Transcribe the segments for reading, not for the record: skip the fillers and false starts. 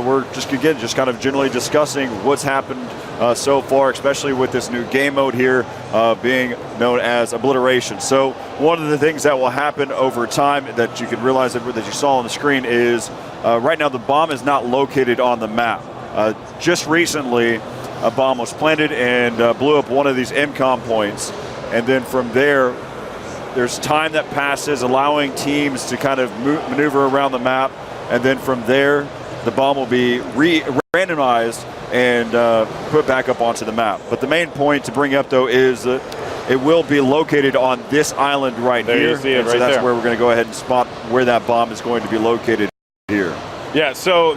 we're just kind of generally discussing what's happened so far, especially with this new game mode here being known as Obliteration. So one of the things that will happen over time that you can realize that you saw on the screen is right now the bomb is not located on the map. Just recently, a bomb was planted and blew up one of these MCOM points, and then from there, there's time that passes, allowing teams to kind of maneuver around the map, and then from there, the bomb will be randomized and put back up onto the map. But the main point to bring up, though, is that it will be located on this island right here. There you see it right so that's there. where we're going to go ahead and spot where that bomb is going to be located here. Yeah, so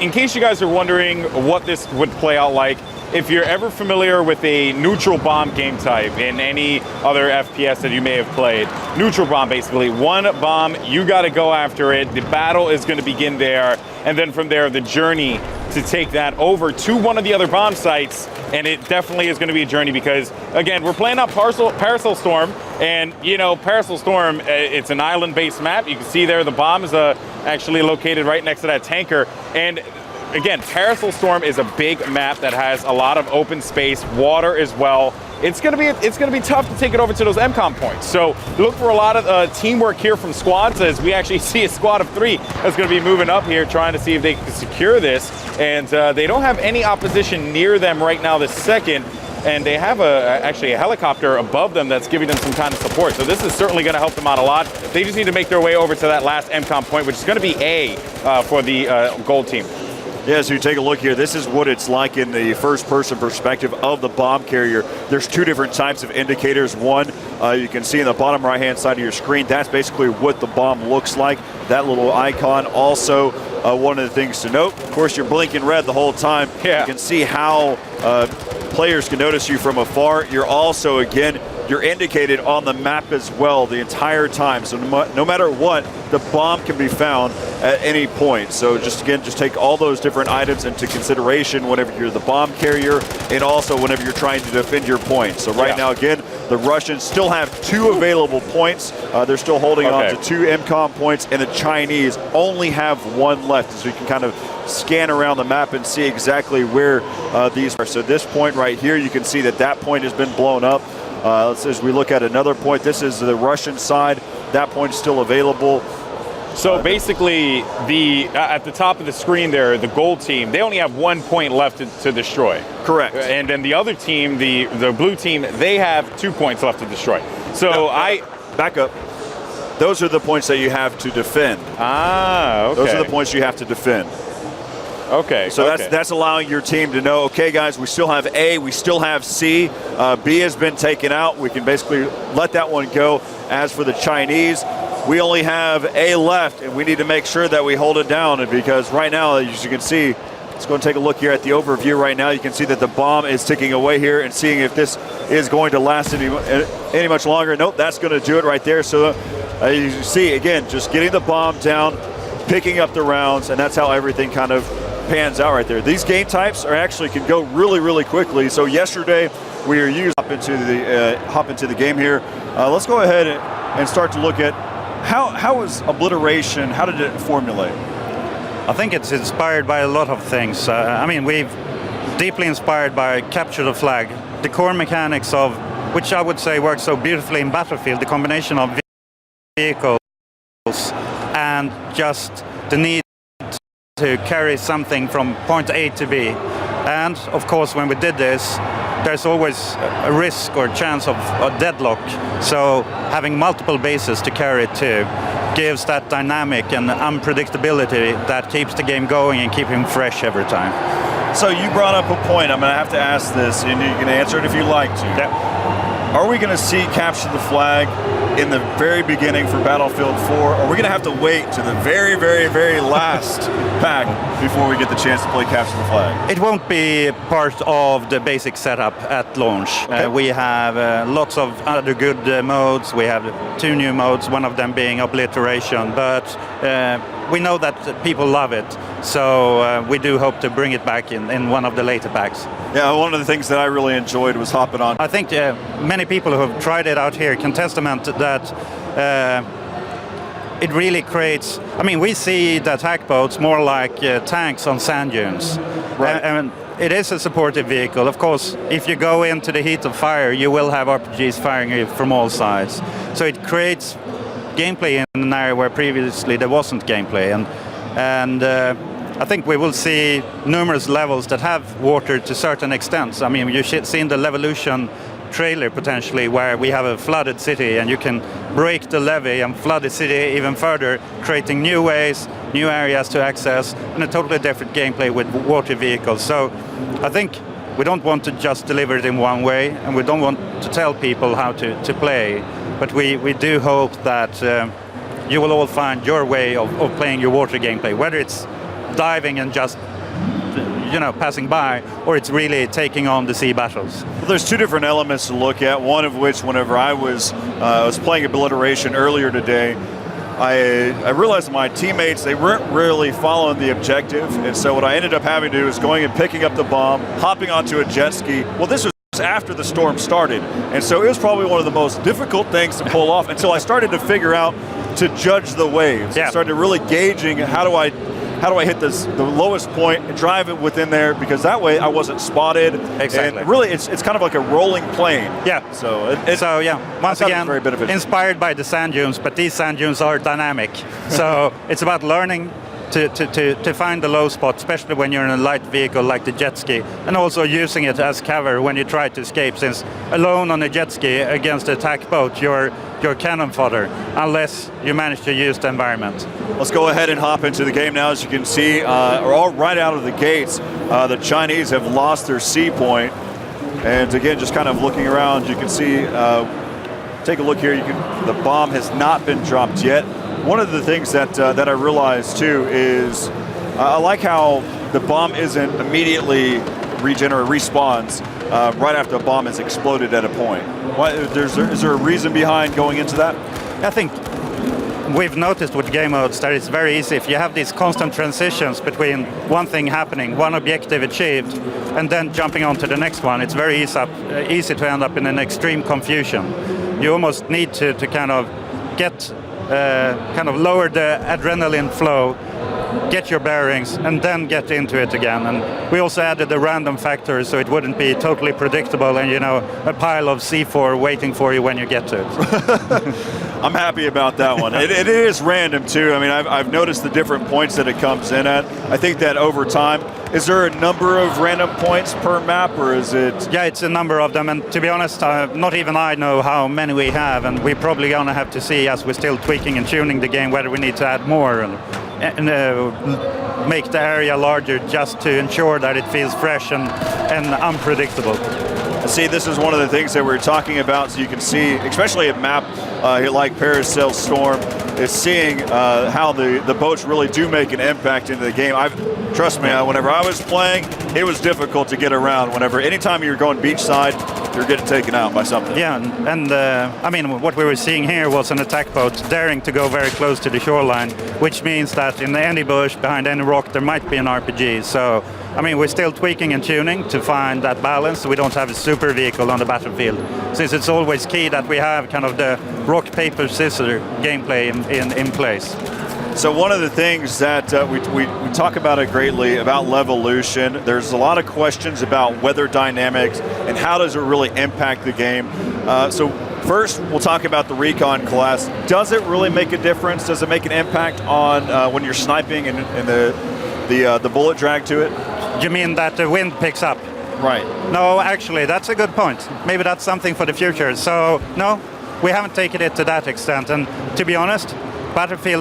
in case you guys are wondering what this would play out like, if you're ever familiar with a neutral bomb game type in any other FPS that you may have played, neutral bomb basically, one bomb, you got to go after it, the battle is going to begin there, and then from there the journey to take that over to one of the other bomb sites, and it definitely is going to be a journey because, again, we're playing on Paracell Storm, and you know, Paracell Storm, it's an island-based map. You can see there the bomb is actually located right next to that tanker, and again, Paracell Storm is a big map that has a lot of open space, water as well. It's gonna be tough to take it over to those MCOM points. So look for a lot of teamwork here from squads, as we actually see a squad of 3 that's gonna be moving up here, trying to see if they can secure this. And they don't have any opposition near them right now this second. And they have actually a helicopter above them that's giving them some kind of support. So this is certainly going to help them out a lot. They just need to make their way over to that last MCOM point, which is going to be A for the gold team. Yeah, so you take a look here, this is what it's like in the first-person perspective of the bomb carrier. There's 2 different types of indicators. One, you can see in the bottom right-hand side of your screen, that's basically what the bomb looks like, that little icon. Also, one of the things to note, of course, you're blinking red the whole time. Yeah. You can see how players can notice you from afar. You're also, again, you're indicated on the map as well the entire time. So no matter what, the bomb can be found at any point. So just take all those different items into consideration whenever you're the bomb carrier and also whenever you're trying to defend your point. So right now, again, the Russians still have 2 available points. They're still holding on to 2 MCOM points, and the Chinese only have 1 left. So you can kind of scan around the map and see exactly where these are. So this point right here, you can see that point has been blown up. As we look at another point, this is the Russian side. That point is still available. So basically, at the top of the screen there, the gold team, they only have 1 point left to destroy. Correct. And then the other team, the blue team, they have 2 points left to destroy. So back up. Those are the points that you have to defend. Ah, okay. Those are the points you have to defend. Okay. So that's allowing your team to know, okay, guys, we still have A, we still have C. B has been taken out. We can basically let that one go. As for the Chinese, we only have A left, and we need to make sure that we hold it down. Because right now, as you can see, let's go and take a look here at the overview right now. You can see that the bomb is ticking away here and seeing if this is going to last any much longer. Nope, that's going to do it right there. So you see, again, just getting the bomb down, picking up the rounds, and that's how everything kind of pans out right there. These game types can go really, really quickly. So yesterday we were used hop into the game here. Let's go ahead and start to look at how was Obliteration? How did it formulate? I think it's inspired by a lot of things. I mean, we've deeply inspired by Capture the Flag, the core mechanics of which I would say works so beautifully in Battlefield, the combination of vehicles and just the need to carry something from point A to B. And of course, when we did this, there's always a risk or chance of a deadlock. So having multiple bases to carry it to gives that dynamic and unpredictability that keeps the game going and keeping fresh every time. So you brought up a point. I'm going to have to ask this, and you can answer it if you'd like to. Yeah. Are we going to see Capture the Flag in the very beginning for Battlefield 4, or are we going to have to wait to the very, very, very last pack before we get the chance to play Capture the Flag? It won't be part of the basic setup at launch. Okay. We have lots of other good modes. We have 2 new modes, one of them being Obliteration, but we know that people love it, so we do hope to bring it back in one of the later packs. Yeah, one of the things that I really enjoyed was hopping on. I think many people who have tried it out here can testament that it really creates. I mean, we see the attack boats more like tanks on sand dunes. Right. And it is a supportive vehicle. Of course, if you go into the heat of fire, you will have RPGs firing you from all sides. So it creates gameplay in an area where previously there wasn't gameplay. And I think we will see numerous levels that have water to certain extents. I mean, you've seen the Levolution trailer potentially where we have a flooded city and you can break the levee and flood the city even further, creating new ways, new areas to access, and a totally different gameplay with water vehicles. So I think we don't want to just deliver it in one way, and we don't want to tell people how to play, but we do hope that you will all find your way of playing your water gameplay, whether it's diving and just passing by, or it's really taking on the sea battles. Well, there's two different elements to look at, one of which, whenever I was playing Obliteration earlier today, I realized my teammates, they weren't really following the objective, and so what I ended up having to do is going and picking up the bomb, hopping onto a jet ski. Well, this was after the storm started, and so it was probably one of the most difficult things to pull off until I started to figure out to judge the waves. Yeah. I started really gauging how do I hit the lowest point and drive it within there, because that way I wasn't spotted. Exactly. And really, it's kind of like a rolling plane. Yeah. So once again, very beneficial. inspired by the sand dunes, but these sand dunes are dynamic. So it's about learning to find the low spot, especially when you're in a light vehicle like the jet ski, and also using it as cover when you try to escape, since alone on a jet ski against an attack boat, you're cannon fodder, unless you manage to use the environment. Let's go ahead and hop into the game now. As you can see, all right out of the gates, the Chinese have lost their sea point. And again, just kind of looking around, you can see, take a look here, the bomb has not been dropped yet. One of the things that I realized too is I like how the bomb isn't immediately respawns right after a bomb has exploded at a point. Is there a reason behind going into that? I think we've noticed with game modes that it's very easy if you have these constant transitions between one thing happening, one objective achieved, and then jumping on to the next one. It's very easy to end up in an extreme confusion. You almost need to kind of get lower the adrenaline flow, get your bearings, and then get into it again. And we also added the random factor so it wouldn't be totally predictable and a pile of C4 waiting for you when you get to it. I'm happy about that one. It is random too. I mean, I've noticed the different points that it comes in at. I think that over time, is there a number of random points per map, or is it? Yeah, it's a number of them, and to be honest, not even I know how many we have, and we're probably going to have to see as we're still tweaking and tuning the game whether we need to add more and make the area larger just to ensure that it feels fresh and unpredictable. See, this is one of the things that we're talking about, so you can see, especially a map like Paracell Storm, is seeing how the boats really do make an impact into the game. Trust me, whenever I was playing, it was difficult to get around. Anytime you're going beachside, you're getting taken out by something. Yeah, and I mean, what we were seeing here was an attack boat daring to go very close to the shoreline, which means that in any bush, behind any rock, there might be an RPG. So, I mean, we're still tweaking and tuning to find that balance, so we don't have a super vehicle on the battlefield, since it's always key that we have kind of the rock, paper, scissors gameplay in place. So one of the things that we talk about it greatly about Levolution, there's a lot of questions about weather dynamics and how does it really impact the game. So first, we'll talk about the Recon class. Does it really make a difference? Does it make an impact on when you're sniping and the bullet drag to it? You mean that the wind picks up? Right. No, actually, that's a good point. Maybe that's something for the future. So, no, we haven't taken it to that extent. And to be honest, Battlefield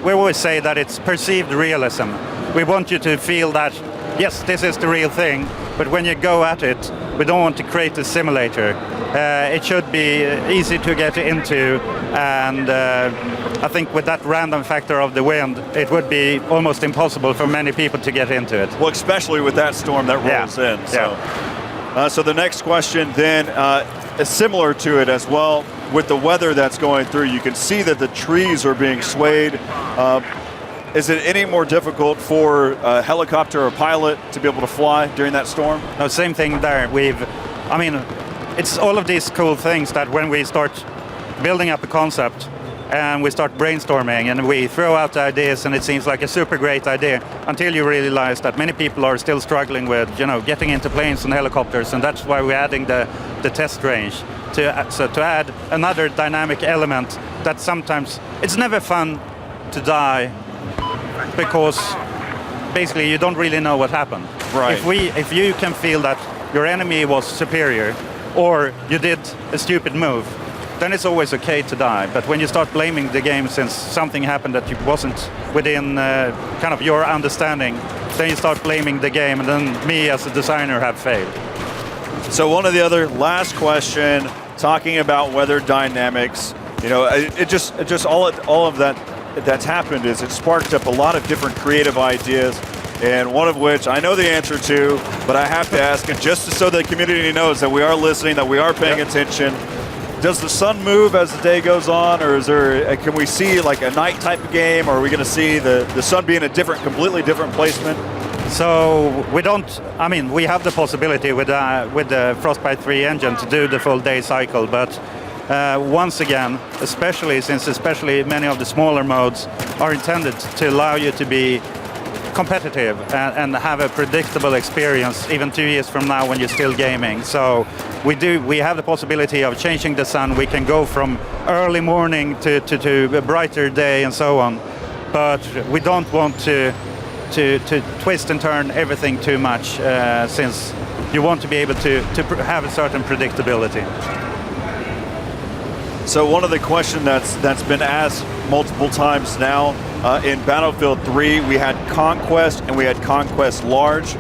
we always say that it's perceived realism. We want you to feel that, yes, this is the real thing, but when you go at it, we don't want to create a simulator. It should be easy to get into, and I think with that random factor of the wind, it would be almost impossible for many people to get into it. Well, especially with that storm that rolls in. So. Yeah. So the next question then is similar to it as well. With the weather that's going through, you can see that the trees are being swayed. Is it any more difficult for a helicopter or pilot to be able to fly during that storm? No, same thing there. It's all of these cool things that when we start building up a concept, and we start brainstorming, and we throw out ideas, and it seems like a super great idea until you realize that many people are still struggling with, getting into planes and helicopters, and that's why we're adding the test range to add another dynamic element. That sometimes it's never fun to die because basically you don't really know what happened. Right. If you can feel that your enemy was superior or you did a stupid move, then it's always okay to die. But when you start blaming the game since something happened that wasn't within kind of your understanding, then you start blaming the game, and then me as a designer have failed. So one of the other last question, talking about weather dynamics, it just all of that's happened is it sparked up a lot of different creative ideas, and one of which I know the answer to, but I have to ask, and just so the community knows that we are listening, that we are paying attention. Does the sun move as the day goes on, or can we see like a night type of game, or are we going to see the sun be in a completely different placement? So we have the possibility with the Frostbite 3 engine to do the full day cycle, but once again, especially many of the smaller modes are intended to allow you to be competitive and have a predictable experience even 2 years from now when you're still gaming. So we have the possibility of changing the sun. We can go from early morning to a brighter day and so on, but we don't want to twist and turn everything too much, since you want to be able to have a certain predictability. So one of the questions that's been asked multiple times now, in Battlefield 3 we had Conquest and we had Conquest Large.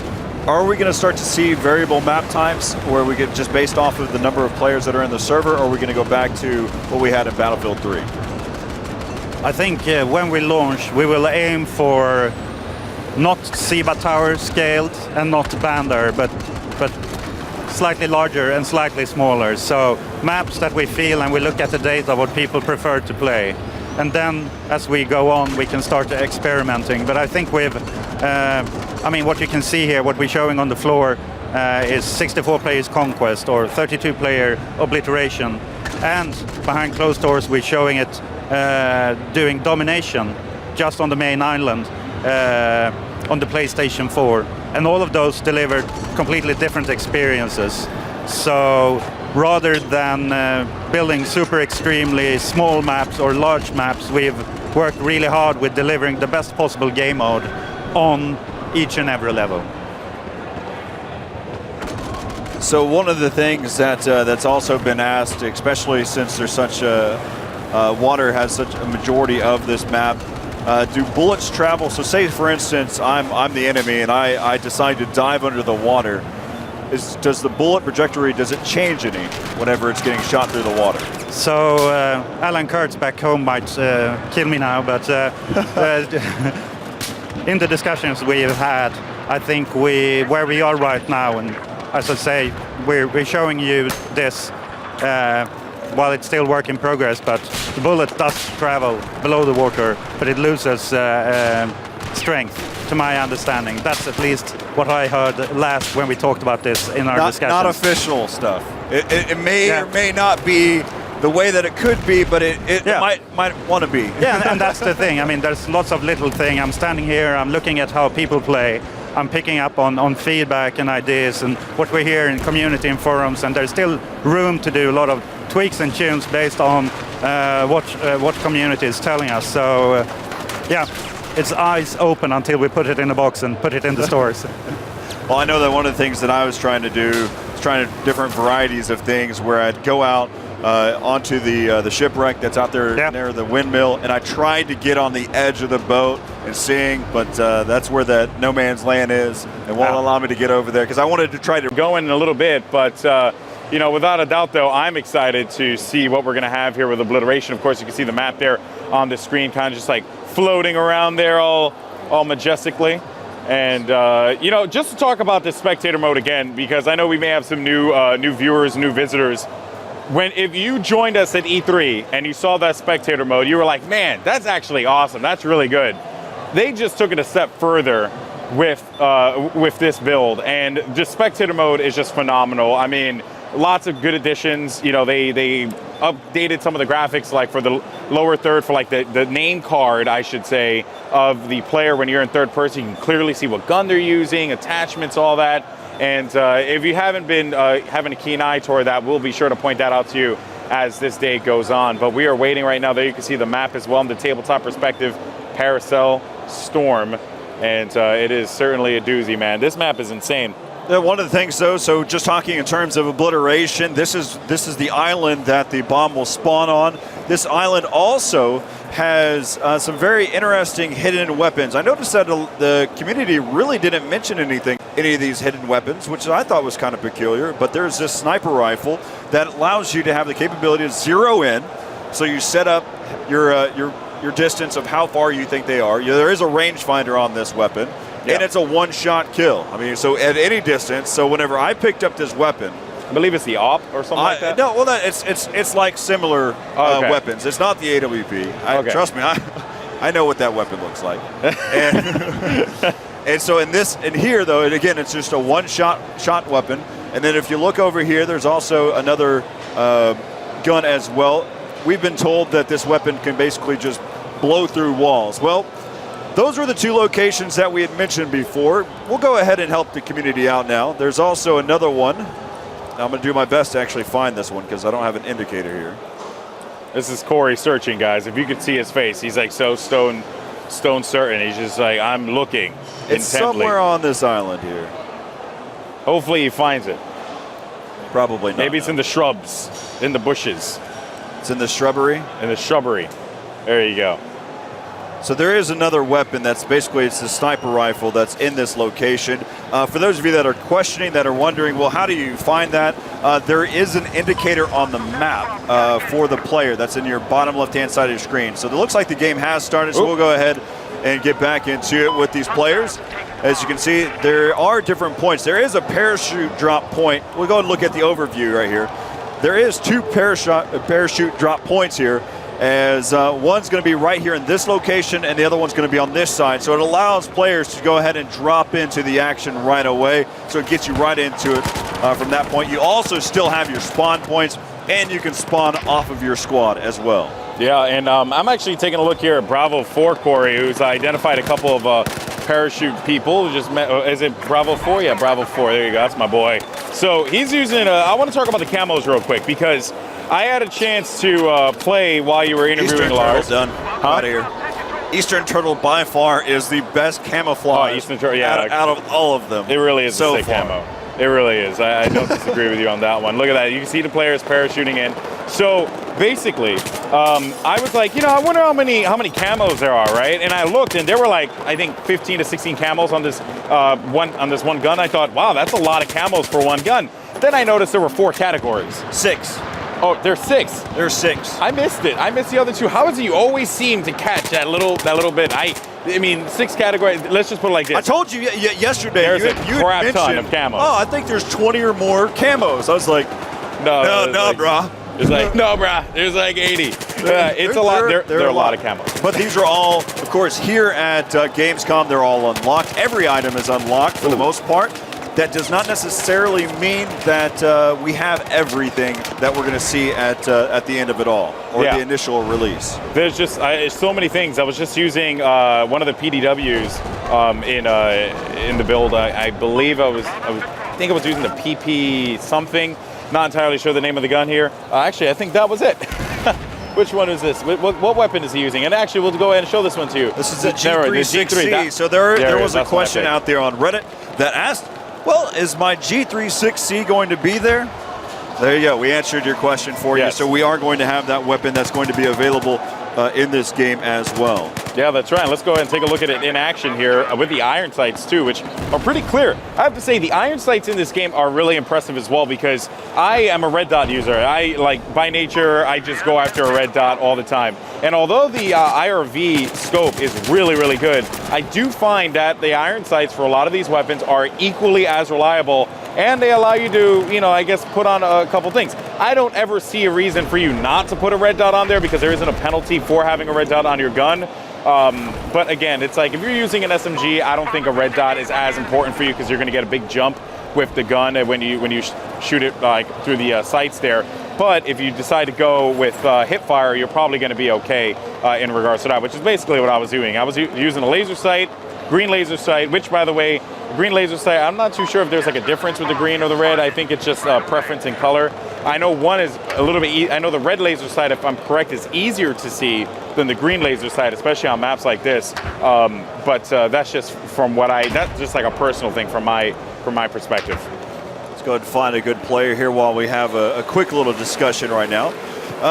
Are we going to start to see variable map times where we get just based off of the number of players that are in the server, or are we going to go back to what we had in Battlefield 3? I think when we launch, we will aim for not Siba Tower scaled and not Bandar, but slightly larger and slightly smaller. So maps that we feel, and we look at the data, what people prefer to play. And then as we go on, we can start experimenting. But I think what you can see here, what we're showing on the floor is 64 players Conquest or 32 player Obliteration. And behind closed doors, we're showing it doing Domination just on the main island on the PlayStation 4. And all of those delivered completely different experiences. So rather than building super extremely small maps or large maps, we've worked really hard with delivering the best possible game mode on each and every level. So one of the things that's also been asked, especially since there's such water has such a majority of this map, do bullets travel? So say, for instance, I'm the enemy and I decide to dive under the water. Does the bullet trajectory, does it change any whenever it's getting shot through the water? So Alan Kurtz back home might kill me now, but in the discussions we've had, I think where we are right now, and as I say, we're showing you this while it's still work in progress, but the bullet does travel below the water, but it loses strength, to my understanding. That's at least what I heard last when we talked about this in our discussions. Not official stuff. It may or may not be the way that it could be, but it might want to be. Yeah, and that's the thing. I mean, there's lots of little things. I'm standing here, I'm looking at how people play. I'm picking up on feedback and ideas and what we hear in community and forums, and there's still room to do a lot of tweaks and tunes based on what community is telling us. So, it's eyes open until we put it in a box and put it in the stores. Well, I know that one of the things that I was trying to do is trying different varieties of things where I'd go out onto the shipwreck that's out there near the windmill, and I tried to get on the edge of the boat and sing, but that's where that no man's land is, and won't allow me to get over there because I wanted to try to go in a little bit, but without a doubt though, I'm excited to see what we're going to have here with Obliteration. Of course, you can see the map there on the screen, kind of just like floating around there all majestically. And just to talk about this spectator mode again, because I know we may have some new viewers, new visitors. If you joined us at E3 and you saw that spectator mode, you were like, man, that's actually awesome. That's really good. They just took it a step further with this build, and the spectator mode is just phenomenal. I mean, lots of good additions. They updated some of the graphics, like for the lower third, for like the name card, I should say, of the player when you're in third person. You can clearly see what gun they're using, attachments, all that. And if you haven't been having a keen eye toward that, we'll be sure to point that out to you as this day goes on. But we are waiting right now. There you can see the map as well in the tabletop perspective, Paracell Storm. And it is certainly a doozy, man. This map is insane. One of the things, though, so just talking in terms of obliteration, this is the island that the bomb will spawn on. This island also has some very interesting hidden weapons. I noticed that the community really didn't mention any of these hidden weapons, which I thought was kind of peculiar. But there's this sniper rifle that allows you to have the capability to zero in. So you set up your distance of how far you think they are. There is a rangefinder on this weapon, and it's a one-shot kill. I mean, so at any distance. So whenever I picked up this weapon, I believe it's the AWP or something like that. No, well, it's like similar weapons. It's not the AWP. Trust me, I know what that weapon looks like. And so in here though, and again, it's just a one-shot weapon. And then if you look over here, there's also another gun as well. We've been told that this weapon can basically just blow through walls. Well, those were the two locations that we had mentioned before. We'll go ahead and help the community out now. There's also another one. I'm going to do my best to actually find this one because I don't have an indicator here. This is Corey searching, guys. If you could see his face, he's like so stone certain. He's just like, I'm looking It's intently. somewhere on this island here. Hopefully he finds it. Probably not. Maybe it's in the shrubs, in the bushes. It's in the shrubbery? In the shrubbery. There you go. So there is another weapon that's basically, it's the sniper rifle that's in this location. For those of you that are questioning, that are wondering, well, how do you find that? There is an indicator on the map for the player that's in your bottom left-hand side of your screen. So it looks like the game has started, so we'll go ahead and get back into it with these players. As you can see, there are different points. There is a parachute drop point. We'll go and look at the overview right here. There is two parachute drop points here, as one's going to be right here in this location and the other one's going to be on this side. So it allows players to go ahead and drop into the action right away. So it gets you right into it from that point. You also still have your spawn points, and you can spawn off of your squad as well. Yeah, and I'm actually taking a look here at Bravo 4, Corey, who's identified a couple of parachute people. Just met, is it Bravo 4? Yeah, Bravo 4. There you go. That's my boy. So he's using, I want to talk about the camos real quick because I had a chance to play while you were interviewing Lars. Done. Out of here. Eastern Turtle by far is the best camouflage Eastern Turtle, yeah. out of all of them. It really is so a sick camo. It really is. I don't disagree with you on that one. Look at that. You can see the players parachuting in. So basically, I was like, I wonder how many camos there are, right? And I looked, and there were like, I think 15 to 16 camos on this one gun. I thought, wow, that's a lot of camos for one gun. Then I noticed there were 4 categories. 6. Oh, there's 6. There's 6. I missed it. I missed the other 2. How is it you always seem to catch that little bit? I mean, 6 categories. Let's just put it like this. I told you yesterday. There's you a crap ton of camos. Oh, I think there's 20 or more camos. I was like, no, brah. It's like, no, brah. There's like 80. It's a lot. There are a lot of camos. But these are all, of course, here at Gamescom, they're all unlocked. Every item is unlocked for the most part. That does not necessarily mean that we have everything that we're going to see at the end of it all, or the initial release. There's just so many things. I was just using one of the PDWs in the build. I believe I think I was using the PP something. Not entirely sure the name of the gun here. Actually, I think that was it. Which one is this? What weapon is he using? And actually, we'll go ahead and show this one to you. This is a G36C. So there was a question out there on Reddit that asked, well, is my G36C going to be there? There you go. We answered your question for you. So we are going to have that weapon that's going to be available in this game as well. Yeah, that's right. Let's go ahead and take a look at it in action here with the iron sights too, which are pretty clear. I have to say the iron sights in this game are really impressive as well because I am a red dot user. By nature, I just go after a red dot all the time. And although the IRV scope is really, really good, I do find that the iron sights for a lot of these weapons are equally as reliable, and they allow you to, I guess, put on a couple things. I don't ever see a reason for you not to put a red dot on there because there isn't a penalty for having a red dot on your gun. But again, it's like if you're using an SMG, I don't think a red dot is as important for you because you're going to get a big jump with the gun when you shoot it through the sights there. But if you decide to go with hip fire, you're probably going to be okay in regards to that, which is basically what I was doing. I was using a laser sight, green laser sight, which, by the way, green laser sight, I'm not too sure if there's like a difference with the green or the red. I think it's just preference in color. I know one is a little bit, I know the red laser sight, if I'm correct, is easier to see than the green laser sight, especially on maps like this. But that's just from what that's just like a personal thing from my perspective. Let's go ahead and find a good player here while we have a quick little discussion right now.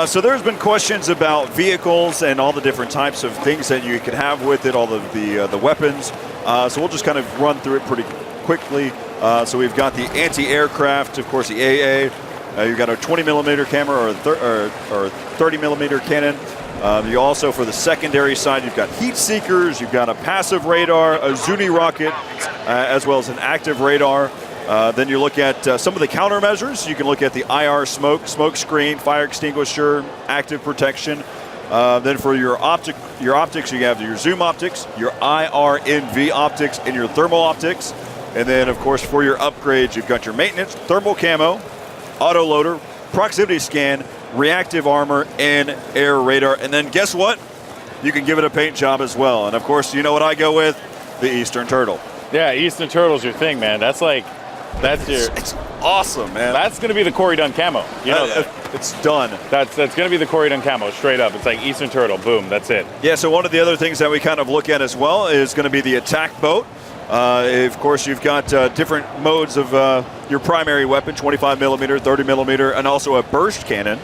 So there's been questions about vehicles and all the different types of things that you can have with it, all of the weapons. So we'll just kind of run through it pretty quickly. So we've got the anti-aircraft, of course, the AA. You've got a 20 millimeter camera or 30 millimeter cannon. You also, for the secondary side, you've got heat seekers, you've got a passive radar, a Zuni rocket, as well as an active radar. Then you look at some of the countermeasures. You can look at the IR smoke screen, fire extinguisher, active protection. Then for your optics, you have your zoom optics, your IR/NV optics, and your thermal optics. And then, of course, for your upgrades, you've got your maintenance, thermal camo, auto loader, proximity scan, reactive armor, and air radar. And then guess what? You can give it a paint job as well. And of course, you know what I go with? The Eastern Turtle. Yeah, Eastern Turtle's your thing, man. It's awesome, man. That's going to be the Corey Dunn camo. You know that. It's done. That's going to be the Corey Dunn camo, straight up. It's like Eastern Turtle, boom, that's it. Yeah, so one of the other things that we kind of look at as well is going to be the attack boat. Of course, you've got different modes of your primary weapon, 25 millimeter, 30 millimeter, and also a burst cannon.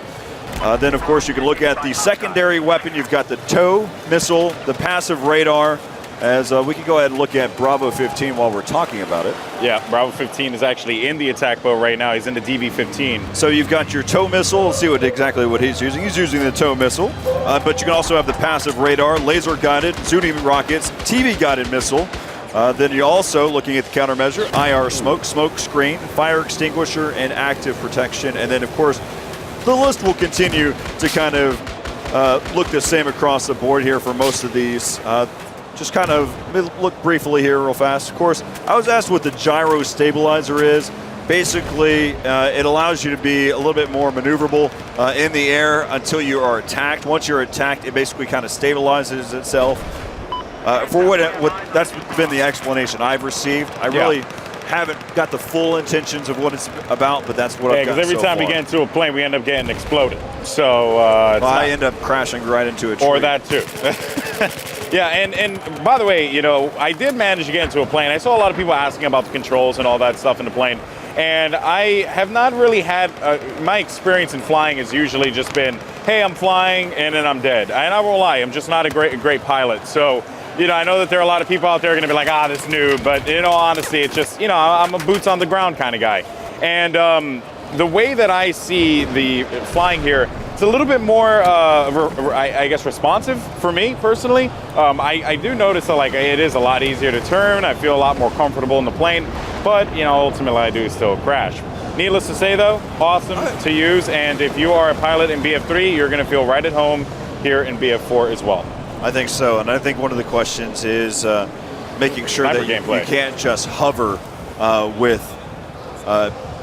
Then, of course, you can look at the secondary weapon. You've got the tow missile, the passive radar. As we can go ahead and look at Bravo 15 while we're talking about it. Yeah, Bravo 15 is actually in the attack boat right now. He's in the DV-15. So you've got your tow missile. Let's see exactly what he's using. He's using the tow missile. But you can also have the passive radar, laser-guided, Zuni rockets, TV-guided missile. Then you're also looking at the countermeasure, IR smoke screen, fire extinguisher, and active protection. And then, of course, the list will continue to kind of look the same across the board here for most of these. Just kind of look briefly here real fast. Of course, I was asked what the gyro stabilizer is. Basically, it allows you to be a little bit more maneuverable in the air until you are attacked. Once you're attacked, it basically kind of stabilizes itself. For what that's been the explanation I've received. I really haven't got the full intentions of what it's about, but that's what I've got so far. Because every time we get into a plane, we end up getting exploded. So I end up crashing right into a tree. Or that too. Yeah, and by the way, you know, I did manage to get into a plane. I saw a lot of people asking about the controls and all that stuff in the plane. And I have not really had, my experience in flying has usually just been, hey, I'm flying and then I'm dead. And I won't lie, I'm just not a great pilot. So, you know, I know that there are a lot of people out there going to be like, this noob. But in all honesty, it's just, you know, I'm a boots on the ground kind of guy. And the way that I see the flying here, it's a little bit more, I guess, responsive for me personally. I do notice that like it is a lot easier to turn. I feel a lot more comfortable in the plane, but you know, ultimately I do still crash. Needless to say, though, awesome to use. And if you are a pilot in BF3, you're going to feel right at home here in BF4 as well. I think so, and I think one of the questions is making sure that you can't just hover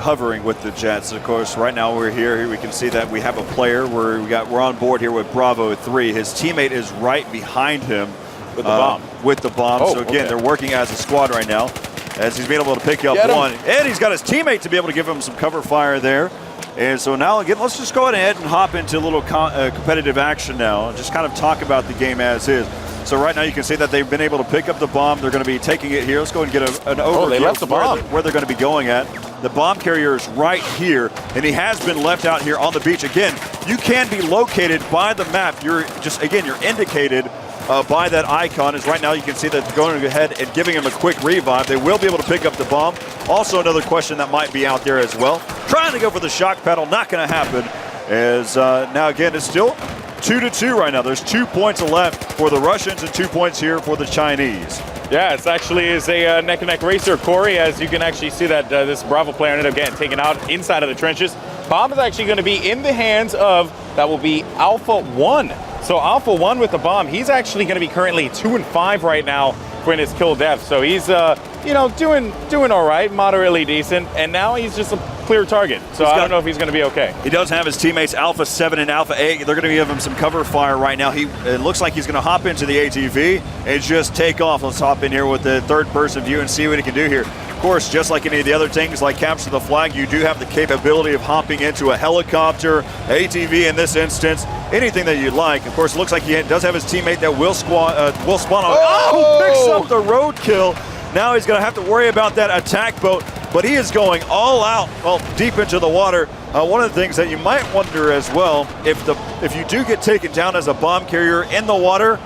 hovering with the jets. Of course, right now we're here. We can see that we have a player. We're on board here with Bravo 3. His teammate is right behind him with the bomb. So again, they're working as a squad right now, as he's being able to pick up one, and he's got his teammate to be able to give him some cover fire there. And so now again, let's just go ahead and hop into a little competitive action now, and just kind of talk about the game as is. So right now you can see that they've been able to pick up the bomb. They're going to be taking it here. Let's go and get an overview they left the bomb. Where they're going to be going at. The bomb carrier is right here, and he has been left out here on the beach. Again, you can be located by the map. You're indicated by that icon. As right now you can see that they're going ahead and giving him a quick revive. They will be able to pick up the bomb. Also another question that might be out there as well. Trying to go for the shock paddle, not going to happen. As now again, it's still 2-2 right now. There's 2 points left for the Russians and 2 points here for the Chinese. Yeah, it actually is a neck-and-neck racer, Corey, as you can actually see that this Bravo player ended up getting taken out inside of the trenches. Bomb is actually going to be in the hands of, that will be Alpha 1. So Alpha 1 with the bomb, he's actually going to be currently 2-5 right now for his kill death. So he's you know, doing all right, moderately decent, and now he's just a clear target. So I don't know if he's going to be okay. He does have his teammates Alpha 7 and Alpha 8. They're going to give him some cover fire right now. It looks like he's going to hop into the ATV and just take off. Let's hop in here with the third-person view and see what he can do here. Of course, just like any of the other things, like capture the flag, you do have the capability of hopping into a helicopter, ATV in this instance, anything that you'd like. Of course, it looks like he does have his teammate that will spawn on. Oh, picks up the roadkill. Now he's going to have to worry about that attack boat, but he is going all out, well, deep into the water. One of the things that you might wonder as well, if you do get taken down as a bomb carrier in the water,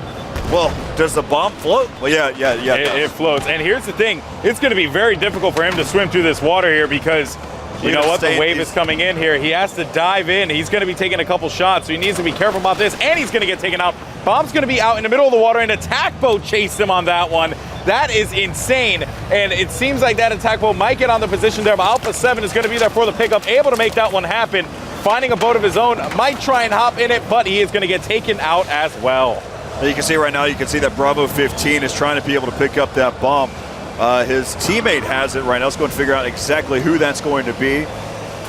well, does the bomb float? Well, yeah. It floats. And here's the thing. It's going to be very difficult for him to swim through this water here because, you know what, the wave is coming in here. He has to dive in. He's going to be taking a couple shots, so he needs to be careful about this, and he's going to get taken out. Bomb's going to be out in the middle of the water. An attack boat chased him on that one. That is insane, and it seems like that attack boat might get on the position there, but Alpha 7 is going to be there for the pickup, able to make that one happen. Finding a boat of his own, might try and hop in it, but he is going to get taken out as well. You can see right now, you can see that Bravo 15 is trying to be able to pick up that bomb. His teammate has it right now. Let's go and figure out exactly who that's going to be.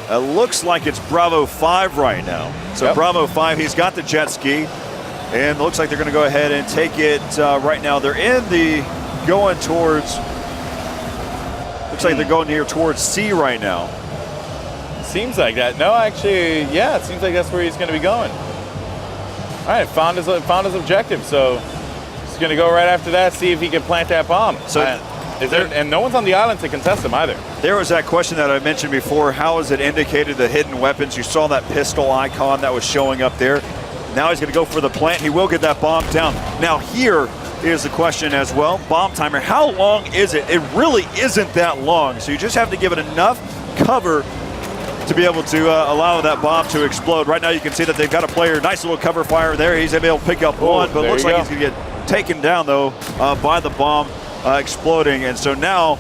It looks like it's Bravo 5 right now. So yep. Bravo 5, he's got the jet ski, and it looks like they're going to go ahead and take it right now. They're going towards, looks like they're going here towards C right now. Seems like that. No, actually, yeah, it seems like that's where he's going to be going. All right, found his objective, so he's going to go right after that, see if he can plant that bomb. So, and no one's on the island to contest him either. There was that question that I mentioned before. How is it indicated the hidden weapons? You saw that pistol icon that was showing up there. Now he's going to go for the plant. He will get that bomb down. Now here is the question as well. Bomb timer, how long is it? It really isn't that long, so you just have to give it enough cover to be able to allow that bomb to explode. Right now you can see that they've got a player, nice little cover fire there. He's able to pick up one, but it looks like he's going to get taken down though by the bomb exploding. And so now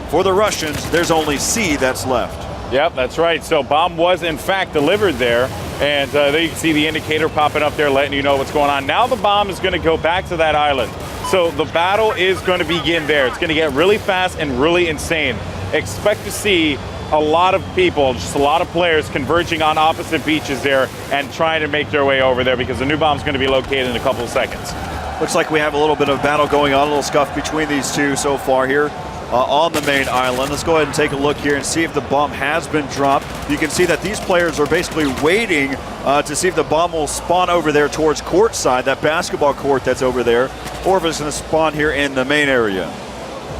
for the Russians, there's only C that's left. Yep, that's right. So bomb was in fact delivered there, and there you can see the indicator popping up there letting you know what's going on. Now the bomb is going to go back to that island. So the battle is going to begin there. It's going to get really fast and really insane. Expect to see a lot of people, just a lot of players converging on opposite beaches there and trying to make their way over there because the new bomb's going to be located in a couple of seconds. Looks like we have a little bit of battle going on, a little scuff between these two so far here on the main island. Let's go ahead and take a look here and see if the bomb has been dropped. You can see that these players are basically waiting to see if the bomb will spawn over there towards courtside, that basketball court that's over there, or if it's going to spawn here in the main area.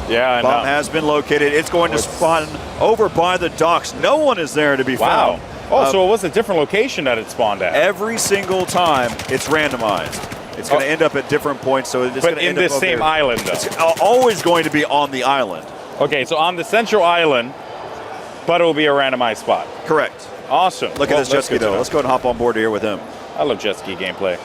Yeah, bomb has been located. It's going to spawn over by the docks. No one is there to be found. Oh, so it was a different location that it spawned at. Every single time it's randomized. It's going to end up at different points, so it's going to end up in this same island, though. It's always going to be on the island. Okay, so on the central island, but it will be a randomized spot. Correct. Awesome. Look at this jet ski, though. Let's go and hop on board here with him. I love jet ski gameplay.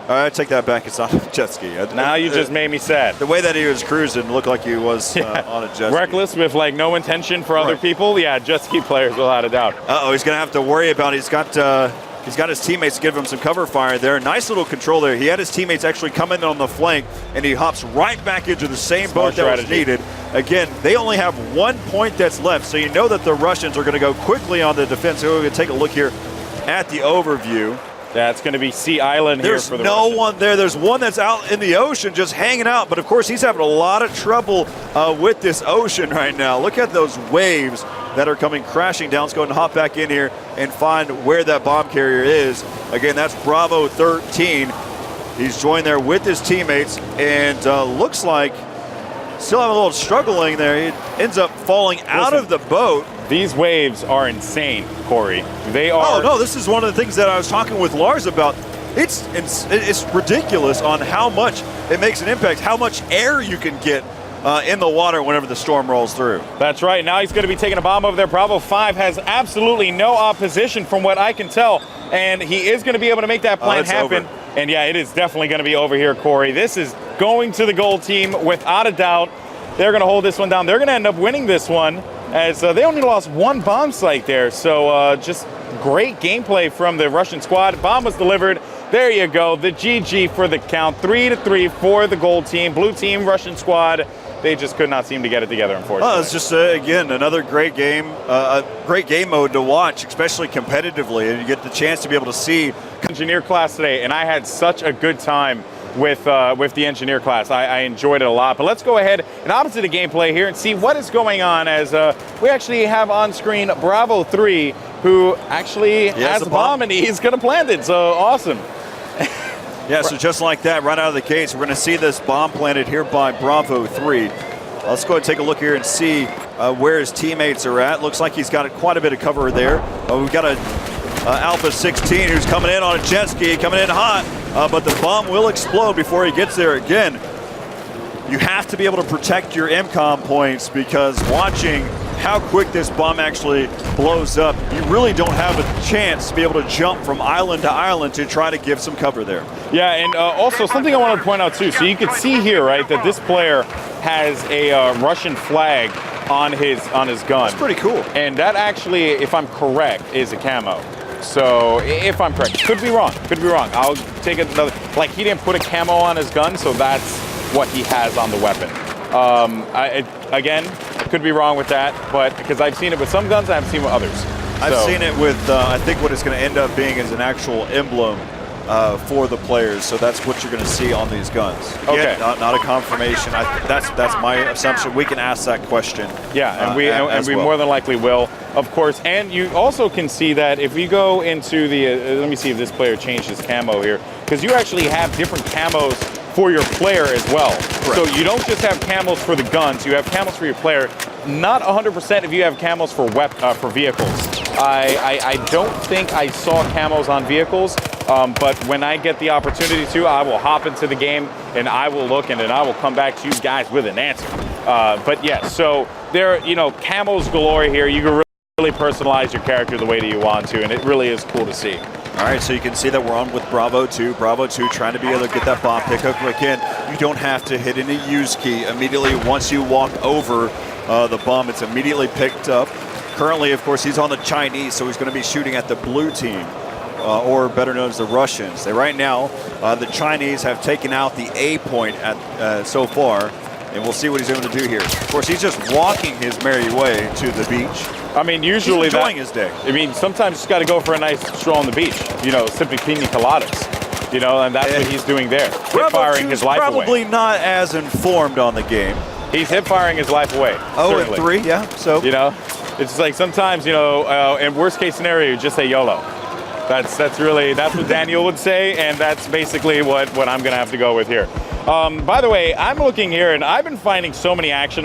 All right, take that back. It's not a jet ski. Now you just made me sad. The way that he was cruising looked like he was on a jet ski. Reckless with like no intention for other people. Yeah, jet ski players without a doubt. Uh-oh, he's going to have to worry about it. He's got his teammates to give him some cover fire there. Nice little control there. He had his teammates actually come in on the flank, and he hops right back into the same boat that was needed. Again, they only have 1 point that's left, so you know that the Russians are going to go quickly on the defense. So we're going to take a look here at the overview. Yeah, it's going to be Sea Island here for the There's no one there. There's one that's out in the ocean just hanging out. But, of course, he's having a lot of trouble with this ocean right now. Look at those waves that are coming crashing down. Let's go ahead and hop back in here and find where that bomb carrier is. Again, that's Bravo 13. He's joined there with his teammates and looks like still having a little struggling there. He ends up falling out of the boat. These waves are insane, Corey. They are. Oh, no, this is one of the things that I was talking with Lars about. It's ridiculous on how much it makes an impact, how much air you can get in the water whenever the storm rolls through. That's right. Now he's going to be taking a bomb over there. Bravo 5 has absolutely no opposition from what I can tell, and he is going to be able to make that plan happen. Over. And yeah, it is definitely going to be over here, Corey. This is going to the gold team without a doubt. They're going to hold this one down. They're going to end up winning this one, as they only lost one bomb site there. So just great gameplay from the Russian squad. Bomb was delivered. There you go. The GG for the count. 3-3 for the gold team. Blue team, Russian squad they just could not seem to get it together, unfortunately. Oh, it's just, again, another great game, a great game mode to watch, especially competitively, and you get the chance to be able to see. Engineer class today, and I had such a good time with the engineer class. I enjoyed it a lot. But let's go ahead and opposite the gameplay here and see what is going on as we actually have on screen Bravo 3, who actually has a bomb and he's going to plant it. So awesome. Yeah, so just like that, right out of the gates, we're going to see this bomb planted here by Bravo 3. Let's go and take a look here and see where his teammates are at. Looks like he's got quite a bit of cover there. We've got a Alpha 16 who's coming in on a jet ski, coming in hot, but the bomb will explode before he gets there. Again, you have to be able to protect your MCOM points, because watching how quick this bomb actually blows up, you really don't have a chance to be able to jump from island to island to try to give some cover there. Yeah, and also something I want to point out too. So you can see here, right, that this player has a Russian flag on his gun. That's pretty cool. And that actually, if I'm correct, is a camo. So if I'm correct, could be wrong. I'll take another. Like, he didn't put a camo on his gun, so that's what he has on the weapon. Again, I could be wrong with that, but because I've seen it with some guns, I haven't seen it with others. I've seen it with, I think what it's going to end up being is an actual emblem for the players. So that's what you're going to see on these guns. Again, Okay. not a confirmation. That's my assumption. We can ask that question. Yeah, and we more than likely will, of course. And you also can see that if we go into the, let me see if this player changed his camo here, because you actually have different camos for your player as well. Correct. So you don't just have camos for the guns, you have camos for your player. Not 100% if you have camos for vehicles. I don't think I saw camos on vehicles, but when I get the opportunity to, I will hop into the game and I will look, and then I will come back to you guys with an answer. But yeah, so there, camos galore here. You can really personalize your character the way that you want to, and it really is cool to see. All right, so you can see that we're on with Bravo 2. Bravo 2 trying to be able to get that bomb pickup. Again, you don't have to hit any use key. Immediately, once you walk over the bomb, it's immediately picked up. Currently, of course, he's on the Chinese, so he's going to be shooting at the blue team, or better known as the Russians. Right now, the Chinese have taken out the A point so far, and we'll see what he's able to do here. Of course, he's just walking his merry way to the beach. I mean, usually he's enjoying his day. I mean, sometimes you just got to go for a nice stroll on the beach. Simply pina coladas. And that's what he's doing there. Hip firing his life away. Probably not as informed on the game. He's hip firing his life away. Oh, and 3, yeah. So it's like sometimes in worst case scenario, you just say YOLO. That's what Daniel would say, and that's basically what I'm gonna have to go with here. By the way, I'm looking here, and I've been finding so much action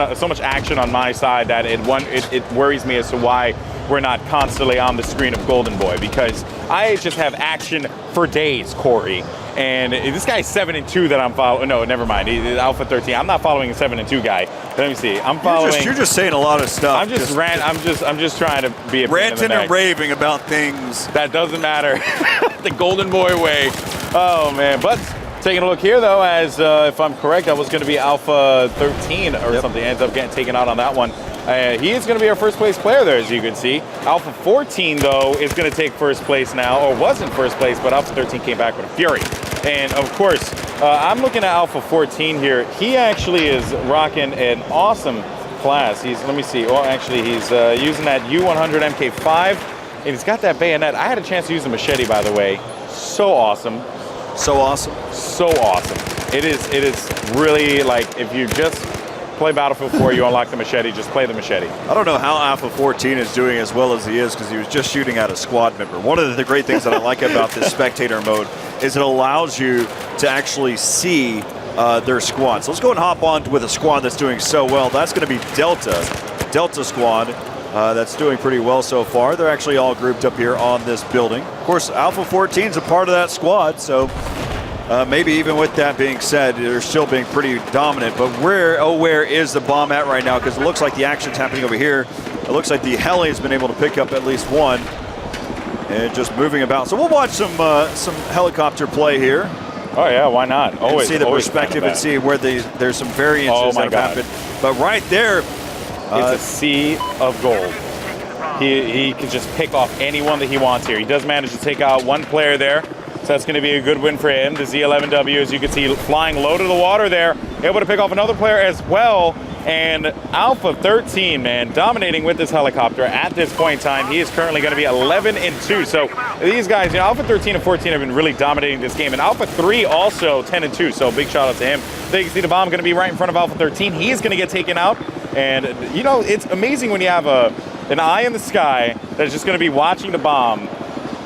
on my side that it worries me as to why we're not constantly on the screen of Golden Boy, because I just have action for days, Corey. And this guy's 7-2 that I'm following. No, never mind. He's Alpha 13. I'm not following a 7-2 guy. Let me see. I'm following. You're just saying a lot of stuff. I'm just trying to be a ranting and raving about things that doesn't matter. The Golden Boy way. Oh man, but. Taking a look here, though, as if I'm correct, I was going to be Alpha 13 or something. Ends up getting taken out on that one. He is going to be our first place player there, as you can see. Alpha 14, though, is going to take first place now, or was in first place, but Alpha 13 came back with a fury. And, of course, I'm looking at Alpha 14 here. He actually is rocking an awesome class. Let me see. Well, actually, he's using that U100 MK5, and he's got that bayonet. I had a chance to use the machete, by the way. So awesome. So awesome. So awesome. It is really, like, if you just play Battlefield 4, you unlock the machete, just play the machete. I don't know how Alpha 14 is doing as well as he is, because he was just shooting at a squad member. One of the great things that I like about this spectator mode is it allows you to actually see their squad. So let's go and hop on with a squad that's doing so well. That's going to be Delta Squad. That's doing pretty well so far. They're actually all grouped up here on this building. Of course, Alpha 14 is a part of that squad, so maybe even with that being said, they're still being pretty dominant. But where is the bomb at right now? Because it looks like the action's happening over here. It looks like the heli has been able to pick up at least one, and just moving about. So we'll watch some helicopter play here. Oh yeah, why not? Always see the perspective and see where there's some variances that have happened. But right there. It's a sea of gold. He can just pick off anyone that he wants here. He does manage to take out one player there, so that's going to be a good win for him. The Z11W, as you can see, flying low to the water there, able to pick off another player as well. And Alpha 13, man, dominating with this helicopter at this point in time. He is currently going to be 11-2. So these guys, Alpha 13 and 14 have been really dominating this game. And Alpha 3 also 10-2. So big shout out to him. They can see the bomb going to be right in front of Alpha 13. He is going to get taken out. And, you know, it's amazing when you have an eye in the sky that's just going to be watching the bomb.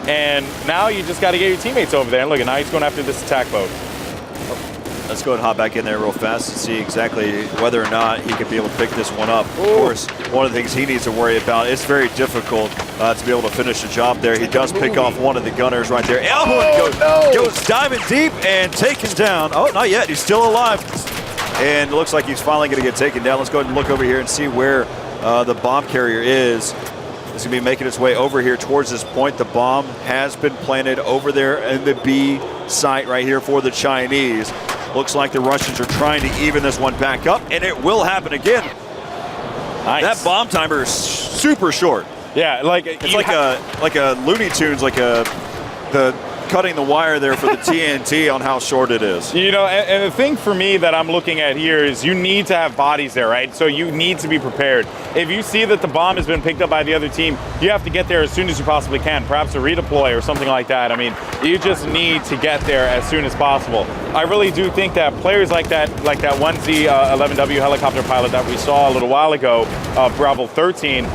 And now you just got to get your teammates over there. And look, now he's going after this attack boat. Let's go and hop back in there real fast and see exactly whether or not he could be able to pick this one up. Of course, one of the things he needs to worry about, it's very difficult to be able to finish the job there. He does pick off one of the gunners right there. Goes diving deep and taken down. Oh, not yet. He's still alive. And it looks like he's finally going to get taken down. Let's go ahead and look over here and see where the bomb carrier is. It's going to be making its way over here towards this point. The bomb has been planted over there in the B site right here for the Chinese. Looks like the Russians are trying to even this one back up, and it will happen again. Nice. That bomb timer is super short. Yeah, like it's like a Looney Tunes, the cutting the wire there for the TNT on how short it is. You know, and the thing for me that I'm looking at here is you need to have bodies there, right? So you need to be prepared. If you see that the bomb has been picked up by the other team, you have to get there as soon as you possibly can, perhaps a redeploy or something like that. I mean, you just need to get there as soon as possible. I really do think that players like that 1Z11W helicopter pilot that we saw a little while ago, Bravo 13,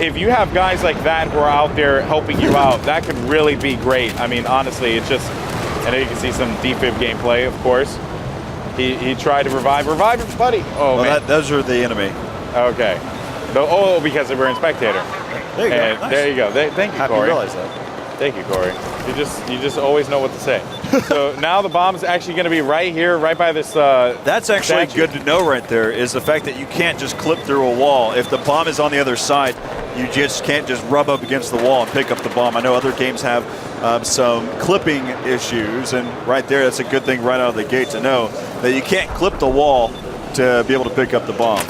if you have guys like that who are out there helping you out, that could really be great. I mean, honestly, it's just, I know you can see some defib gameplay, of course. He tried to revive everybody. Oh, well, man. Those are the enemy. Okay. Because they were in spectator. There you go. Nice. There you go. Thank you, Happy Corey. to realize that. Thank you, Corey. You just always know what to say. So now the bomb's actually going to be right here, right by this. That's actually statue. good to know right there, is the fact that you can't just clip through a wall. If the bomb is on the other side, you just can't just rub up against the wall and pick up the bomb. I know other games have some clipping issues, and right there, that's a good thing right out of the gate to know that you can't clip the wall to be able to pick up the bomb.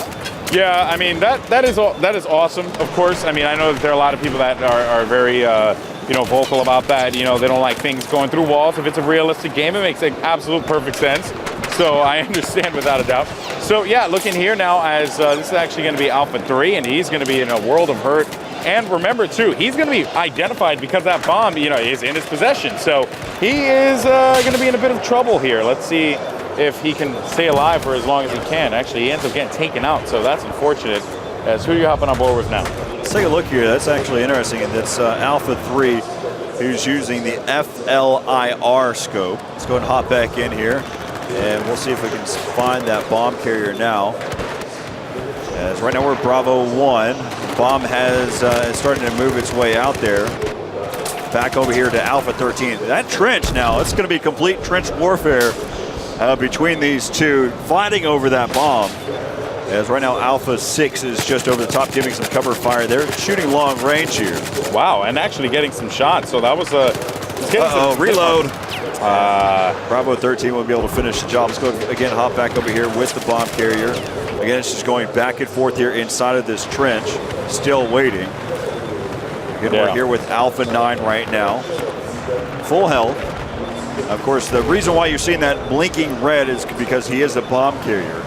Yeah, I mean that is awesome. Of course, I mean I know that there are a lot of people that are very vocal about that. You know, they don't like things going through walls. If it's a realistic game, it makes absolute perfect sense. So I understand without a doubt. So yeah, looking here now as this is actually going to be Alpha 3, and he's going to be in a world of hurt. And remember too, he's going to be identified because that bomb, is in his possession. So he is going to be in a bit of trouble here. Let's see if he can stay alive for as long as he can. Actually, he ends up getting taken out, so that's unfortunate. As who are you hopping on board with now? Let's take a look here. That's actually interesting, and that's Alpha 3 who's using the FLIR scope. Let's go ahead and hop back in here, and we'll see if we can find that bomb carrier now. As right now we're Bravo 1. The bomb is starting to move its way out there. Back over here to Alpha 13. That trench now, it's going to be complete trench warfare between these two, fighting over that bomb. As right now Alpha 6 is just over the top, giving some cover fire. They're shooting long range here. Wow, and actually getting some shots. So that was a reload. Bravo 13 will be able to finish the job. Let's go again, hop back over here with the bomb carrier. Again, it's just going back and forth here inside of this trench, still waiting. Again, we're here with Alpha 9 right now. Full health. Of course, the reason why you're seeing that blinking red is because he is a bomb carrier.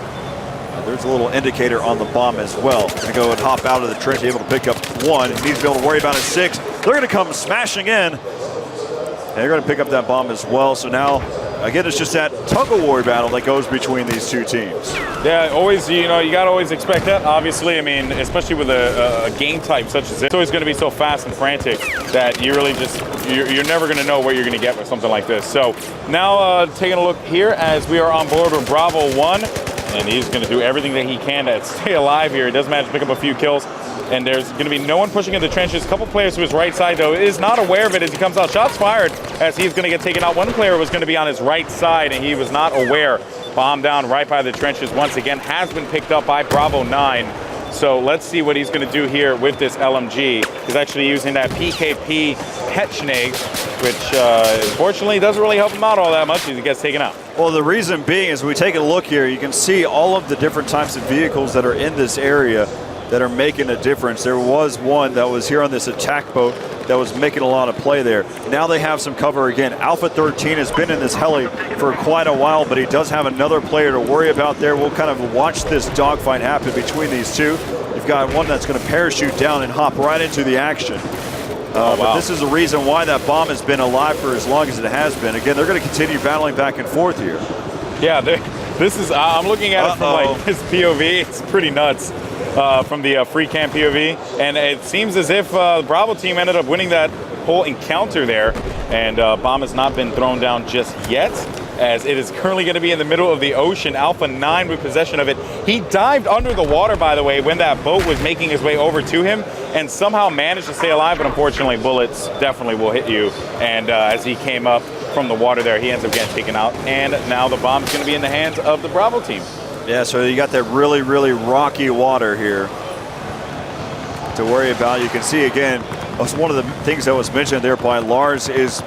There's a little indicator on the bomb as well. Going to go and hop out of the trench, able to pick up one. He needs to be able to worry about his 6. They're going to come smashing in. And they're going to pick up that bomb as well. So now, again, it's just that tug-of-war battle that goes between these two teams. Yeah, always, you got to always expect that, obviously. I mean, especially with a game type such as this, it's always going to be so fast and frantic that you really just, you're never going to know what you're going to get with something like this. So now taking a look here as we are on board with Bravo 1, and he's going to do everything that he can to stay alive here. He does manage to pick up a few kills. And there's going to be no one pushing in the trenches. A couple players to his right side, though, is not aware of it as he comes out. Shots fired as he's going to get taken out. One player was going to be on his right side, and he was not aware. Bomb down right by the trenches once again. Has been picked up by Bravo 9. So let's see what he's going to do here with this LMG. He's actually using that PKP Petschneg, which unfortunately doesn't really help him out all that much as he gets taken out. Well, the reason being is we take a look here, you can see all of the different types of vehicles that are in this area. that are making a difference. There was one that was here on this attack boat that was making a lot of play there. Now they have some cover again. Alpha 13 has been in this heli for quite a while, but he does have another player to worry about there. We'll kind of watch this dogfight happen between these two. You've got one that's going to parachute down and hop right into the action. But this is the reason why that bomb has been alive for as long as it has been. Again, they're going to continue battling back and forth here. Yeah, this is, I'm looking at it from like his POV. It's pretty nuts from the free cam POV. And it seems as if the Bravo team ended up winning that whole encounter there. And bomb has not been thrown down just yet, as it is currently going to be in the middle of the ocean. Alpha 9 with possession of it. He dived under the water, by the way, when that boat was making his way over to him, and somehow managed to stay alive, but unfortunately bullets definitely will hit you. And as he came up from the water there, he ends up getting taken out, and now the bomb is going to be in the hands of the Bravo team. Yeah, so you got that really, really rocky water here to worry about. You can see again, one of the things that was mentioned there by Lars is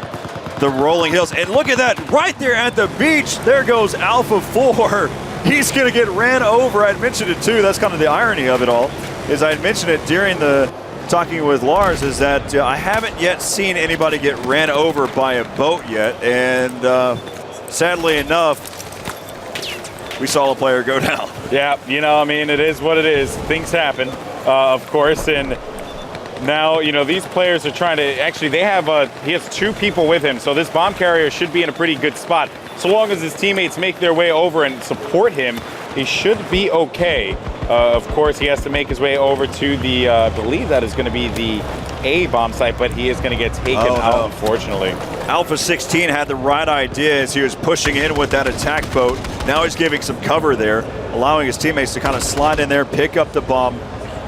the rolling hills. And look at that, right there at the beach, there goes Alpha 4. He's gonna get ran over. I had mentioned it too, that's kind of the irony of it all, is I had mentioned it during the talking with Lars, is that I haven't yet seen anybody get ran over by a boat yet. And sadly enough, we saw a player go down. Yeah, you know, I mean, it is what it is. Things happen, of course, and now, you know, these players are trying to, actually, he has 2 people with him, so this bomb carrier should be in a pretty good spot. So long as his teammates make their way over and support him, he should be okay. Of course, he has to make his way over to the, I believe that is going to be the A bomb site, but he is going to get taken out, unfortunately. Alpha 16 had the right idea as he was pushing in with that attack boat. Now he's giving some cover there, allowing his teammates to kind of slide in there, pick up the bomb,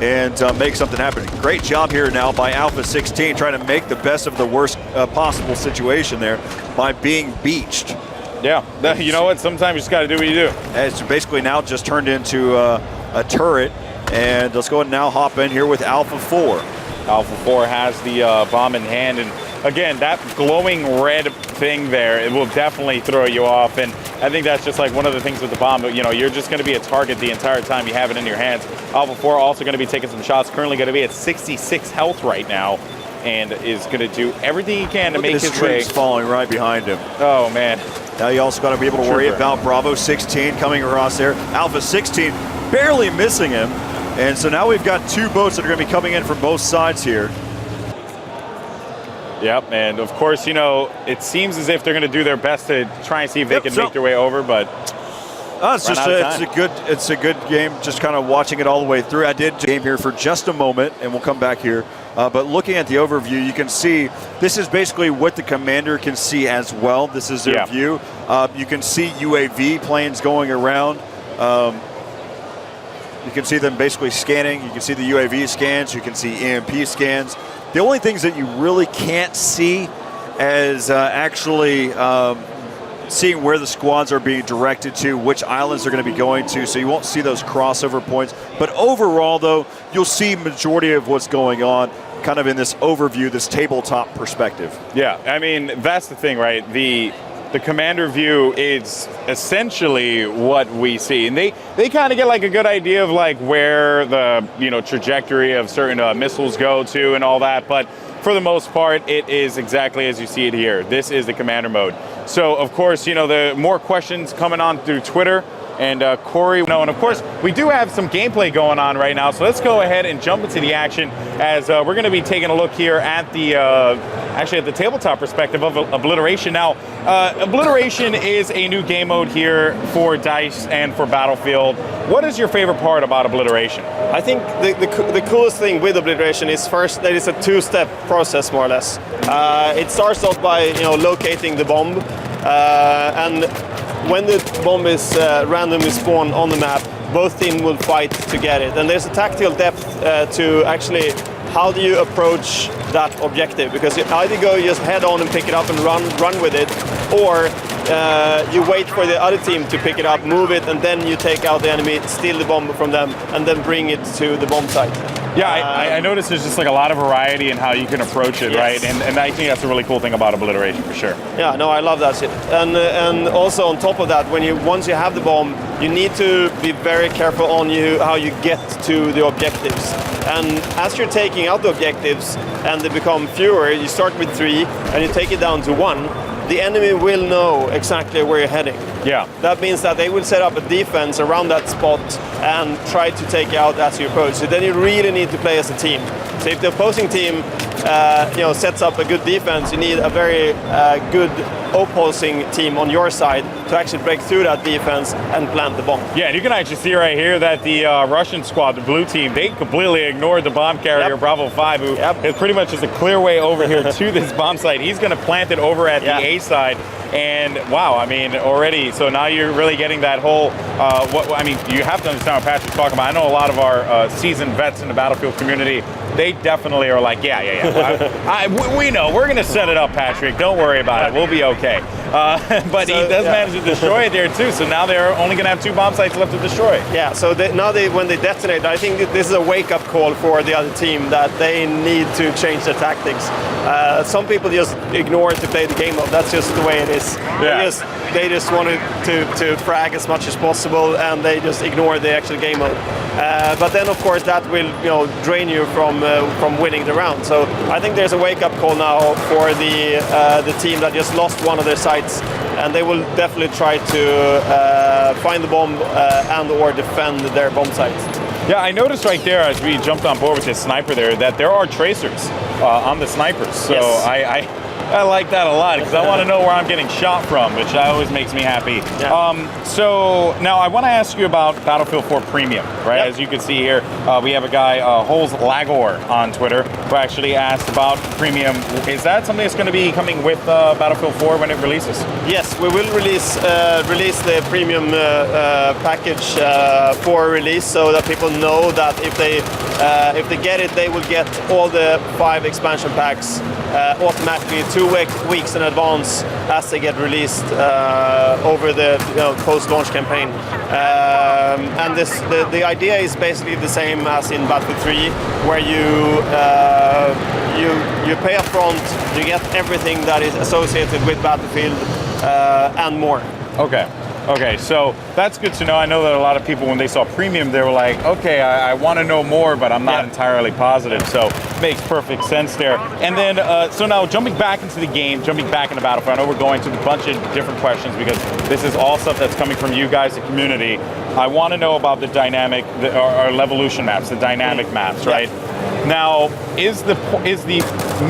and make something happen. Great job here now by Alpha 16, trying to make the best of the worst possible situation there by being beached. Yeah, you know what? Sometimes you just got to do what you do. It's basically now just turned into a turret, and let's go ahead and now hop in here with Alpha 4. Alpha 4 has the bomb in hand, and again, that glowing red thing there, it will definitely throw you off. And I think that's just like one of the things with the bomb, you know, you're just going to be a target the entire time you have it in your hands. Alpha 4 also going to be taking some shots, currently going to be at 66 health right now, and is going to do everything he can to make his way. Falling right behind him. Oh, man. Now you also got to be able to worry about Bravo 16 coming across there. Alpha 16 barely missing him. And so now we've got 2 boats that are going to be coming in from both sides here. Yep, and of course, you know, it seems as if they're going to do their best to try and see if they can make their way over, but it's a good game, just kind of watching it all the way through. I did game here for just a moment, and we'll come back here. But looking at the overview, you can see this is basically what the commander can see as well. This is their view. You can see UAV planes going around. You can see them basically scanning. You can see the UAV scans. You can see EMP scans. The only things that you really can't see is actually seeing where the squads are being directed to, which islands they're going to be going to, so you won't see those crossover points. But overall, though, you'll see majority of what's going on kind of in this overview, this tabletop perspective. Yeah, I mean, that's the thing, right? The commander view is essentially what we see, and they kind of get like a good idea of like where the, you know, trajectory of certain missiles go to and all that, but for the most part it is exactly as you see it here. This is the commander mode. So of course, you know, the more questions coming on through Twitter and Corey, and of course we do have some gameplay going on right now, so let's go ahead and jump into the action as we're going to be taking a look here at the actually at the tabletop perspective of Obliteration. Now Obliteration is a new game mode here for DICE and for Battlefield. What is your favorite part about Obliteration? I think the coolest thing with Obliteration is first that it's a 2-step process, more or less. It starts off by, you know, locating the bomb, and when the bomb is randomly spawned on the map, both teams will fight to get it. And there's a tactical depth to actually how do you approach that objective, because you either go just head on and pick it up and run with it, or you wait for the other team to pick it up, move it, and then you take out the enemy, steal the bomb from them, and then bring it to the bomb site. Yeah, I noticed there's just like a lot of variety in how you can approach it, Yes. right? And I think that's a really cool thing about Obliteration, for sure. Yeah, no, I love that shit. And also on top of that, once you have the bomb, you need to be very careful on how you get to the objectives. And as you're taking out the objectives and they become fewer, you start with 3 and you take it down to 1. The enemy will know exactly where you're heading. Yeah. That means that they will set up a defense around that spot and try to take you out as you approach. So then you really need to play as a team. So if the opposing team sets up a good defense, you need a very good opposing team on your side to actually break through that defense and plant the bomb. Yeah, and you can actually see right here that the Russian squad, the blue team, they completely ignored the bomb carrier Bravo 5, who is pretty much just a clear way over here to this bomb site. He's going to plant it over at the A side. And wow, I mean, already, so now you're really getting that whole, you have to understand what Patrick's talking about. I know a lot of our seasoned vets in the Battlefield community, they definitely are like, we know, we're going to set it up, Patrick, don't worry about it, we'll be okay. But he does manage to destroy it there too, so now they're only going to have 2 bomb sites left to destroy. Yeah, so when they detonate, I think this is a wake-up call for the other team that they need to change their tactics. Some people just ignore it to play the game mode, that's just the way it is. Yeah. They just wanted to frag as much as possible, and they just ignore the actual game mode. But then, of course, that will drain you from winning the round. So I think there's a wake-up call now for the team that just lost one of their sites, and they will definitely try to find the bomb and/or defend their bomb sites. Yeah, I noticed right there as we jumped on board with this sniper there that there are tracers on the snipers. So Yes. I like that a lot because I want to know where I'm getting shot from, which always makes me happy. Yeah. So now I want to ask you about Battlefield 4 Premium, right? As you can see here, we have a guy, Holes Lagor on Twitter, who actually asked about Premium. Is that something that's going to be coming with Battlefield 4 when it releases? Yes, we will release the Premium package for release, so that people know that if they get it, they will get all the 5 expansion packs automatically 2 weeks in advance as they get released over the post-launch campaign. And the idea is basically the same as in Battlefield 3, where you pay up front, you get everything that is associated with Battlefield and more. Okay, so that's good to know. I know that a lot of people, when they saw Premium, they were like, okay, I want to know more, but I'm not entirely positive. So makes perfect sense there. And then, so now jumping back into the game, jumping back into Battlefield, I know we're going to a bunch of different questions because this is all stuff that's coming from you guys, the community. I want to know about the dynamic, or Levolution maps, the dynamic maps, right? Now, is the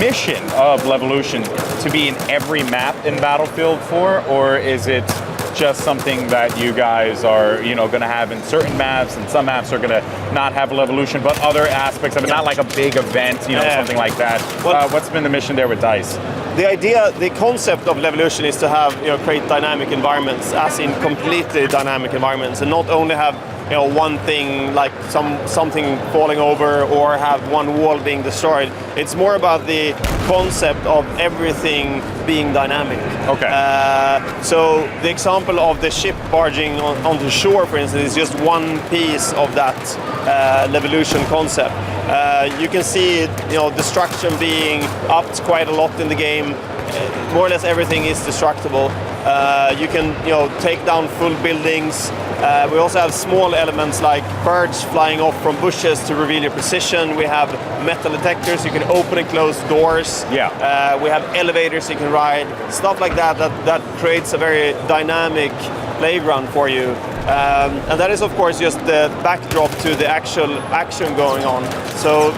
mission of Levolution to be in every map in Battlefield 4, or is it just something that you guys are, going to have in certain maps, and some maps are going to not have Levolution, but other aspects of it, not like a big event, something like that. What's been the mission there with DICE? The concept of Levolution is to have, create dynamic environments, as in completely dynamic environments, and not only have one thing like something falling over or have one wall being destroyed. It's more about the concept of everything being dynamic. Okay. So the example of the ship barging onto shore, for instance, is just one piece of that Levolution concept. You can see destruction being upped quite a lot in the game. More or less everything is destructible. You can take down full buildings. We also have small elements like birds flying off from bushes to reveal your position. We have metal detectors, you can open and close doors. Yeah. We have elevators you can ride, stuff like that creates a very dynamic playground for you. And that is of course just the backdrop to the actual action going on. So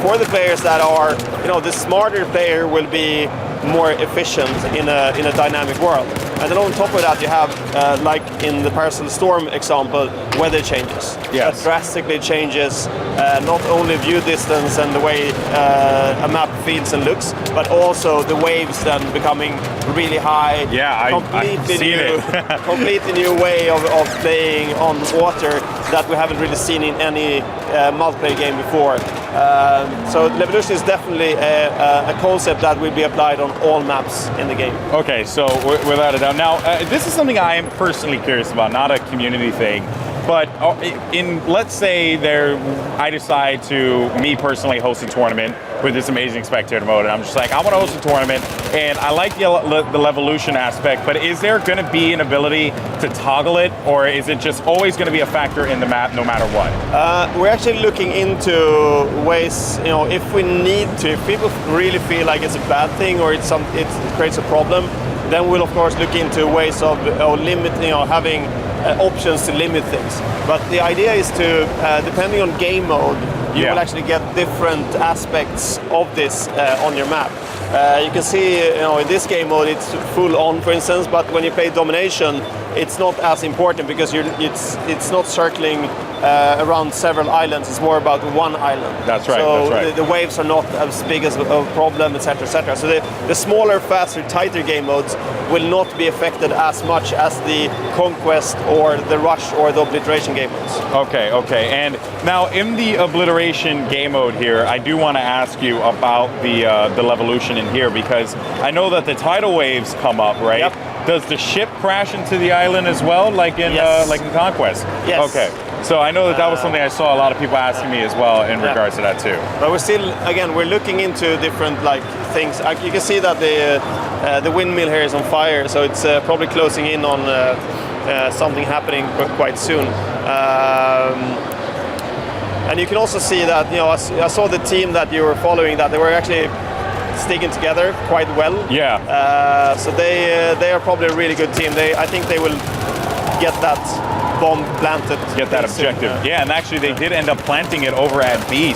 for the players that are, the smarter player will be more efficient in a dynamic world. And then on top of that you have, like in the Paracell Storm example, weather changes. Yes. That drastically changes not only view distance and the way a map feels and looks, but also the waves then becoming really high. Yeah, I've seen it. Completely new way of playing on water that we haven't really seen in any multiplayer game before. So Levolution is definitely a concept that will be applied on all maps in the game. Okay, so without a doubt. Now, this is something I am personally curious about, not a community thing. But let's say I decide to, me personally, host a tournament with this amazing spectator mode, and I'm just like, I want to host a tournament, and I like the Levolution aspect, but is there going to be an ability to toggle it, or is it just always going to be a factor in the map no matter what? We're actually looking into ways, if we need to, if people really feel like it's a bad thing or it creates a problem, then we'll of course look into ways of limiting, having options to limit things. But the idea is to, depending on game mode, you will actually get different aspects of this on your map. You can see, in this game mode it's full on, for instance, but when you play Domination, it's not as important because it's not circling around several islands. It's more about one island. That's right. So that's right. The waves are not as big as a problem, etc., etc. So the smaller, faster, tighter game modes will not be affected as much as the Conquest or the Rush or the Obliteration game modes. Okay. And now in the Obliteration game mode here, I do want to ask you about the Levolution in here, because I know that the tidal waves come up, right? Yep. Does the ship crash into the island as well, like in Conquest? Yes. Okay. So I know that was something I saw a lot of people asking me as well in regards to that too. But we're looking into different things. You can see that the windmill here is on fire, so it's probably closing in on something happening quite soon. And you can also see that, I saw the team that you were following, that they were actually sticking together quite well. Yeah. So they are probably a really good team. I think they will get that bomb planted. Get that objective. Yeah, and actually they did end up planting it over at B,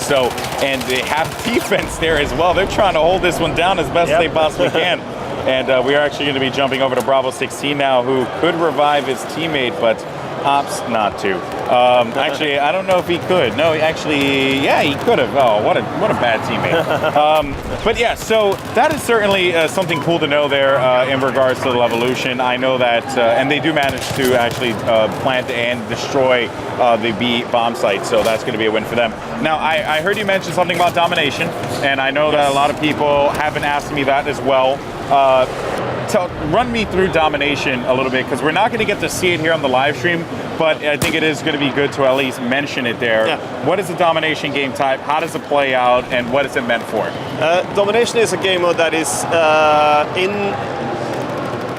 and they have defense there as well. They're trying to hold this one down as best they possibly can. And we are actually going to be jumping over to Bravo 16 now, who could revive his teammate, but opts not to. Actually, I don't know if he could. No, actually, yeah, he could have. Oh, what a bad teammate. But yeah, so that is certainly something cool to know there in regards to the Levolution. I know that, and they do manage to actually plant and destroy the B bomb site, so that's going to be a win for them. Now, I heard you mention something about Domination, and I know that a lot of people have been asking me that as well. Run me through Domination a little bit, because we're not going to get to see it here on the live stream, but I think it is going to be good to at least mention it there. Yeah. What is the Domination game type? How does it play out, and what is it meant for? Domination is a game mode that is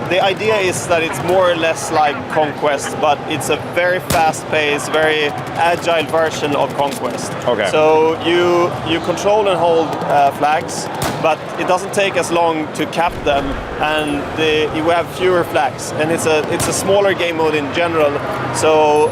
the idea is that it's more or less like Conquest, but it's a very fast-paced, very agile version of Conquest. Okay. So you control and hold flags, but it doesn't take as long to cap them, and you have fewer flags. And it's a smaller game mode in general, so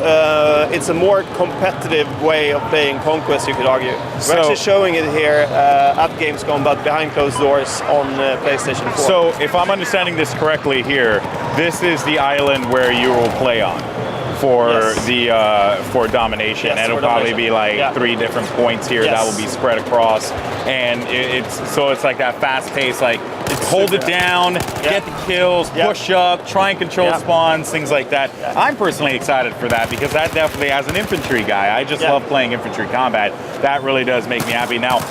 it's a more competitive way of playing Conquest, you could argue. We're actually showing it here at Gamescom, but behind closed doors on PlayStation 4. So if I'm understanding this correctly here, this is the island where you will play on for for Domination, and it'll probably be like 3 different points here that will be spread across, and it's like that fast pace, like hold it down, get the kills, push up, try and control spawns, things like that. I'm personally excited for that, because that definitely, as an infantry guy, I just love playing infantry combat. That really does make me happy. Now,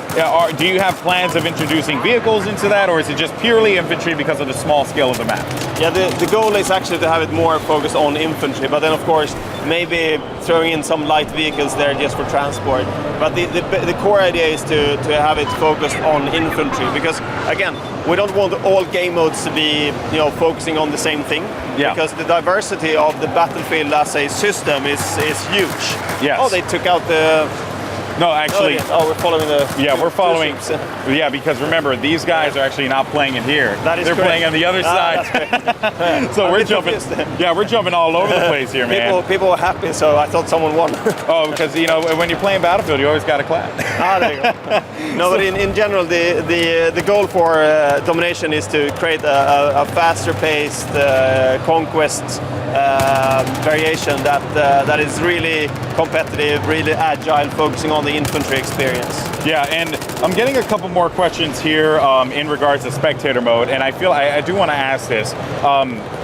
do you have plans of introducing vehicles into that, or is it just purely infantry because of the small scale of the map? Yeah, the goal is actually to have it more focused on infantry, but then of course maybe throwing in some light vehicles there just for transport. But the core idea is to have it focused on infantry, because again, we don't want all game modes to be focusing on the same thing, because the diversity of the battlefield as a system is huge. Yes. Oh, they took out the... No, actually... we're following the... Yeah, we're following... Yeah, because remember, these guys are actually not playing it here. That is They're correct. playing on the other side. So we're jumping... Yeah, we're jumping all over the place here, man. People were happy, so I thought someone won. Oh, because, when you're playing Battlefield, you always got to clap. There you go. No, but in general, the goal for Domination is to create a faster-paced Conquest variation that is really competitive, really agile, focusing on the infantry experience. Yeah, and I'm getting a couple more questions here in regards to spectator mode, and I feel I do want to ask this.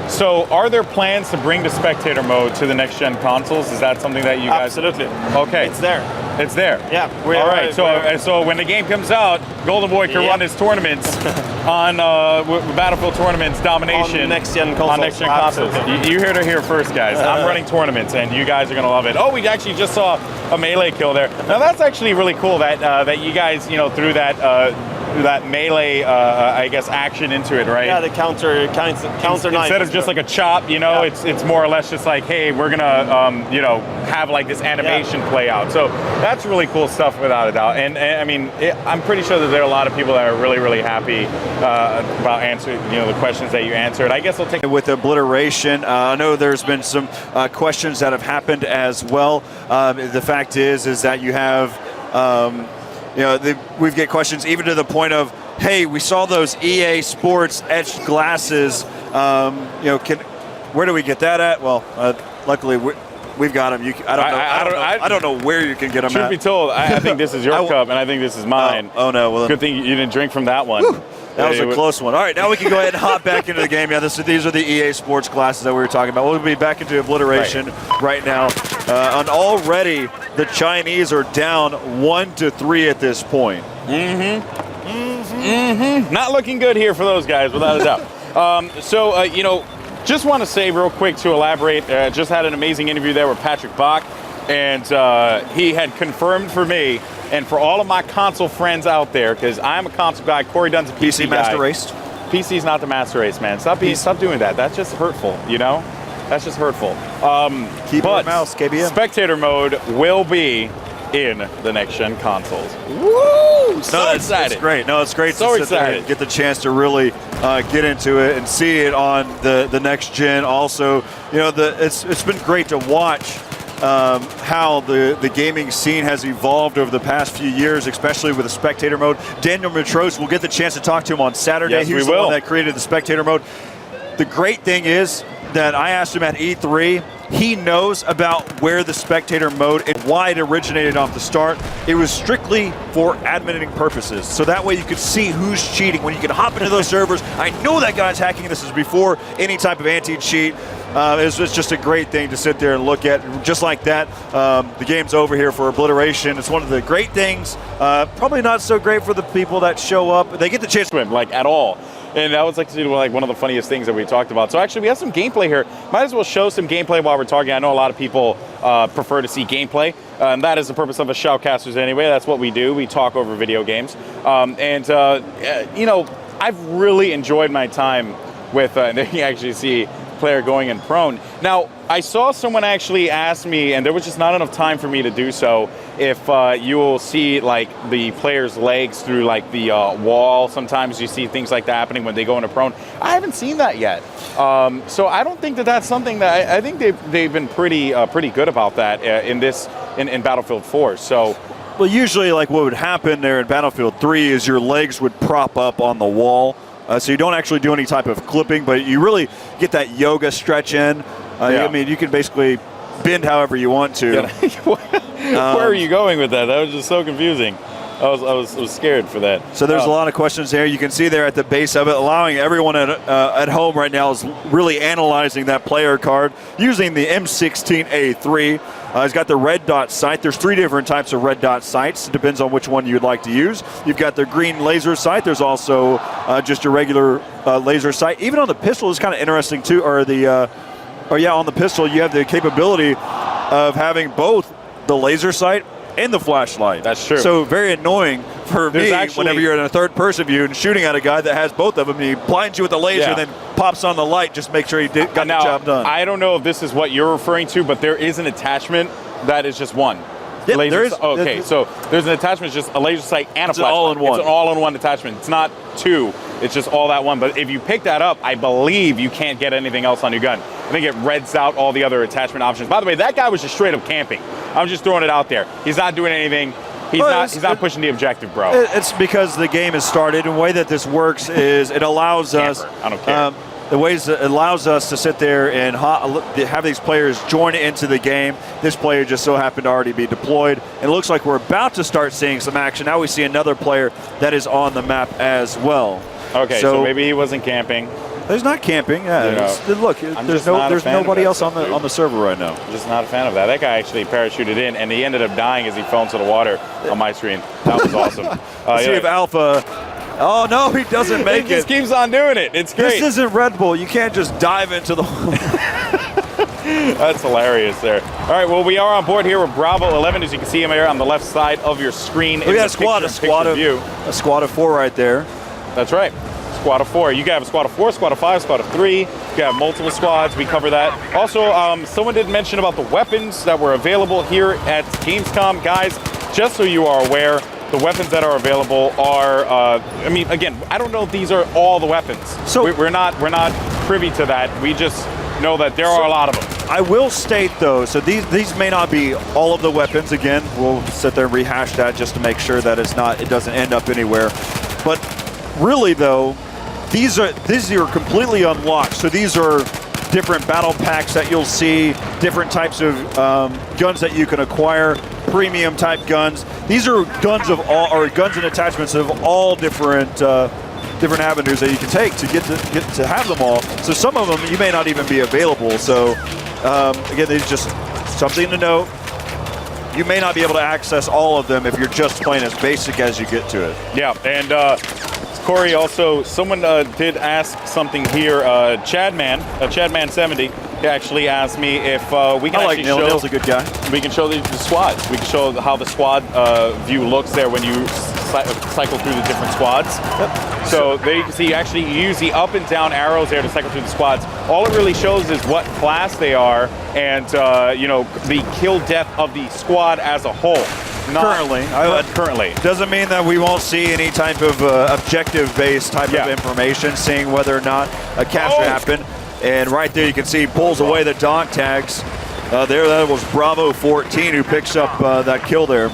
So are there plans to bring the spectator mode to the next gen consoles? Is that something that you guys... Absolutely. Okay. It's there. It's there. Yeah. All right. So when the game comes out, Golden Boy can run his tournaments on Battlefield tournaments, domination on next-gen consoles. On next-gen consoles. You heard it here first, guys. I'm running tournaments, and you guys are gonna love it. Oh, we actually just saw a melee kill there. Now that's actually really cool that that you guys threw that melee, I guess, action into it, right? Yeah, the counter knife. Instead of just like a chop, it's more or less just like, hey, we're gonna, have like this animation play out. So that's really cool stuff, without a doubt. And I mean, I'm pretty sure that there are a lot of people that are really, really happy about answering, the questions that you answered. I guess I'll take with Obliteration. I know there's been some questions that have happened as well. The fact is that you have. We get questions even to the point of, hey, we saw those EA Sports etched glasses. Where do we get that at? Well, luckily we've got them. I don't know where you can get them. Truth be told, I think this is your cup, and I think this is mine. Oh no! Well, good thing you didn't drink from that one. Whew. That was a close one. All right, now we can go ahead and hop back into the game. Yeah, these are the EA Sports glasses that we were talking about. We'll be back into Obliteration right now. And already the Chinese are down 1-3 at this point. Not looking good here for those guys, without a doubt. Just want to say real quick to elaborate, just had an amazing interview there with Patrick Bach, and he had confirmed for me and for all of my console friends out there, because I'm a console guy, Corey Dunn's a PC Master guy. Race? PC's not the master race, man. Stop doing that. That's just hurtful, That's just hurtful. Keyboard, mouse, KBM. Spectator mode will be in the next-gen consoles. Woo! Excited. It's great. No, it's great So to sit there excited. and get the chance to really get into it and see it on the next gen. Also, it's been great to watch how the gaming scene has evolved over the past few years, especially with the spectator mode. Daniel Matros, we'll get the chance to talk to him on Saturday. Yes, he was the one that created the spectator mode. The great thing is that I asked him at E3, he knows about where the spectator mode and why it originated off the start. It was strictly for adminning purposes. So that way you could see who's cheating. When you can hop into those servers, I know that guy's hacking. This is before any type of anti-cheat. It's just a great thing to sit there and look at. Just like that, the game's over here for Obliteration. It's one of the great things. Probably not so great for the people that show up. They get the chance to swim, at all. And that was one of the funniest things that we talked about. So actually, we have some gameplay here. Might as well show some gameplay while we're talking. I know a lot of people prefer to see gameplay. And that is the purpose of us shoutcasters anyway. That's what we do. We talk over video games. I've really enjoyed my time with, there you actually see player going in prone. Now, I saw someone actually ask me, and there was just not enough time for me to do so, if you will see the player's legs through the wall. Sometimes you see things like that happening when they go into prone. I haven't seen that yet. So I don't think that's something that I think they've been pretty good about that in Battlefield 4. So. Well, usually what would happen there in Battlefield 3 is your legs would prop up on the wall. So you don't actually do any type of clipping, but you really get that yoga stretch in. I mean, you can basically bend however you want to. Where are you going with that? That was just so confusing. I was scared for that. So there's a lot of questions there. You can see there at the base of it, allowing everyone at home right now is really analyzing that player card using the M16A3. It's got the red dot sight. There's 3 different types of red dot sights. It depends on which one you'd like to use. You've got the green laser sight. There's also just your regular laser sight. Even on the pistol is kind of interesting too. On the pistol you have the capability of having both the laser sight and the flashlight. That's true. So very annoying for me whenever you're in a third-person view and shooting at a guy that has both of them, and he blinds you with the laser and then pops on the light. Just make sure he got the job done. I don't know if this is what you're referring to, but there is an attachment that is just one. Yep, there is. Okay, so there's an attachment, it's just a laser sight and a flashlight. all-in-one. It's an all-in-one attachment. It's not 2. It's just all that one. But if you pick that up, I believe you can't get anything else on your gun. I think it reds out all the other attachment options. By the way, that guy was just straight up camping. I'm just throwing it out there. He's not doing anything. He's not pushing the objective, bro. It's because the game has started. And the way that this works is it allows us. I don't care. The ways that it allows us to sit there and have these players join into the game. This player just so happened to already be deployed. And it looks like we're about to start seeing some action. Now we see another player that is on the map as well. Okay, so maybe he wasn't camping. There's not camping. Yeah. You know, Look, there's nobody else on the server right now. I'm just not a fan of that. That guy actually parachuted in, and he ended up dying as he fell into the water on my screen. That was awesome. See if Alpha. Oh no, he doesn't make it. He just keeps on doing it. It's great. This isn't Red Bull. You can't just dive into the. That's hilarious there. All right, well, we are on board here with Bravo 11, as you can see him here on the left side of your screen. We got a squad of 4 right there. That's right. Squad of 4. You can have a squad of 4, squad of 5, squad of 3. You can have multiple squads. We cover that. Also, someone did mention about the weapons that were available here at Gamescom. Guys, just so you are aware, the weapons that are available are, I mean, again, I don't know if these are all the weapons. So we're not privy to that. We just know that there are a lot of them. I will state though, so these may not be all of the weapons. Again, we'll sit there and rehash that just to make sure that it doesn't end up anywhere. But really though, these are completely unlocked. So these are different battle packs that you'll see, different types of guns that you can acquire, premium type guns. These are guns and attachments of all different avenues that you can take to get to have them all. So some of them you may not even be available. So again, it's just something to note. You may not be able to access all of them if you're just playing as basic as you get to it. Yeah, and Corey, also, someone did ask something here. Chadman70 actually asked me if we can actually show. Nil's a good guy. We can show the squads. We can show how the squad view looks there when you cycle through the different squads. Yep. So there you can see, actually you use the up and down arrows there to cycle through the squads. All it really shows is what class they are and you know, the kill death of the squad as a whole. Currently. Doesn't mean that we won't see any type of objective-based type of information, seeing whether or not a capture happened. And right there you can see he pulls away the dog tags. There, that was Bravo 14 who picks up that kill there.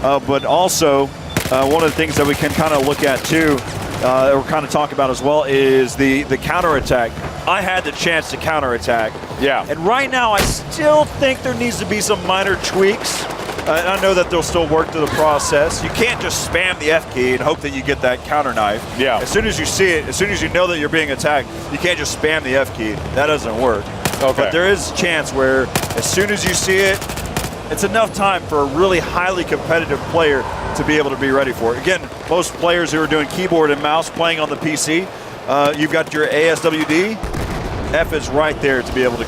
But also, one of the things that we can kind of look at too, or kind of talk about as well, is the counterattack. I had the chance to counterattack. Yeah. And right now I still think there needs to be some minor tweaks. I know that they'll still work through the process. You can't just spam the F key and hope that you get that counter knife. Yeah. As soon as you see it, as soon as you know that you're being attacked, you can't just spam the F key. That doesn't work. Okay. But there is a chance where as soon as you see it, it's enough time for a really highly competitive player to be able to be ready for it. Again, most players who are doing keyboard and mouse playing on the PC, you've got your ASWD. F is right there to be able to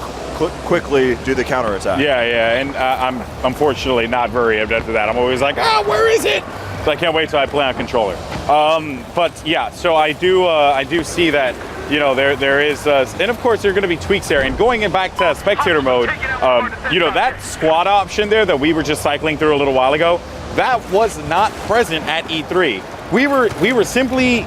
quickly do the counterattack. Yeah, and I'm unfortunately not very adept at that. I'm always like, where is it? So I can't wait till I play on controller. But yeah, so I do see that, you know, there is, and of course there are going to be tweaks there. And going back to spectator mode, you know, that squad option there that we were just cycling through a little while ago, that was not present at E3. We were simply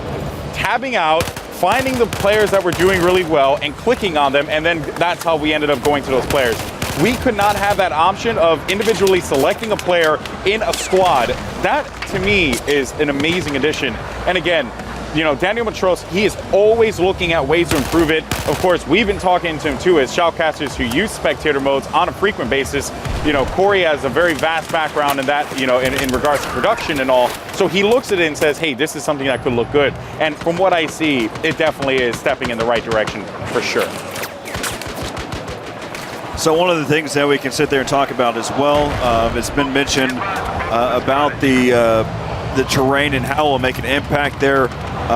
tabbing out, finding the players that were doing really well and clicking on them, and then that's how we ended up going to those players. We could not have that option of individually selecting a player in a squad. That, to me, is an amazing addition. And again, you know, Daniel Matros, he is always looking at ways to improve it. Of course, we've been talking to him too as shoutcasters who use spectator modes on a frequent basis. You know, Corey has a very vast background in that, you know, in regards to production and all. So he looks at it and says, hey, this is something that could look good. And from what I see, it definitely is stepping in the right direction for sure. So one of the things that we can sit there and talk about as well, it's been mentioned about the terrain and how it will make an impact there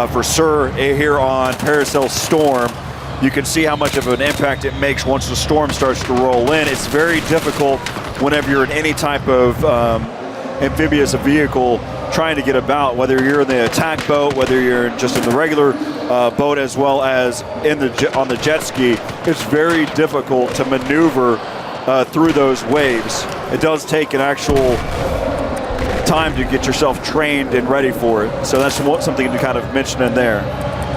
for Sir here on Paracell Storm. You can see how much of an impact it makes once the storm starts to roll in. It's very difficult whenever you're in any type of amphibious vehicle trying to get about, whether you're in the attack boat, whether you're just in the regular boat, as well as on the jet ski. It's very difficult to maneuver through those waves. It does take an actual time to get yourself trained and ready for it. So that's something to kind of mention in there.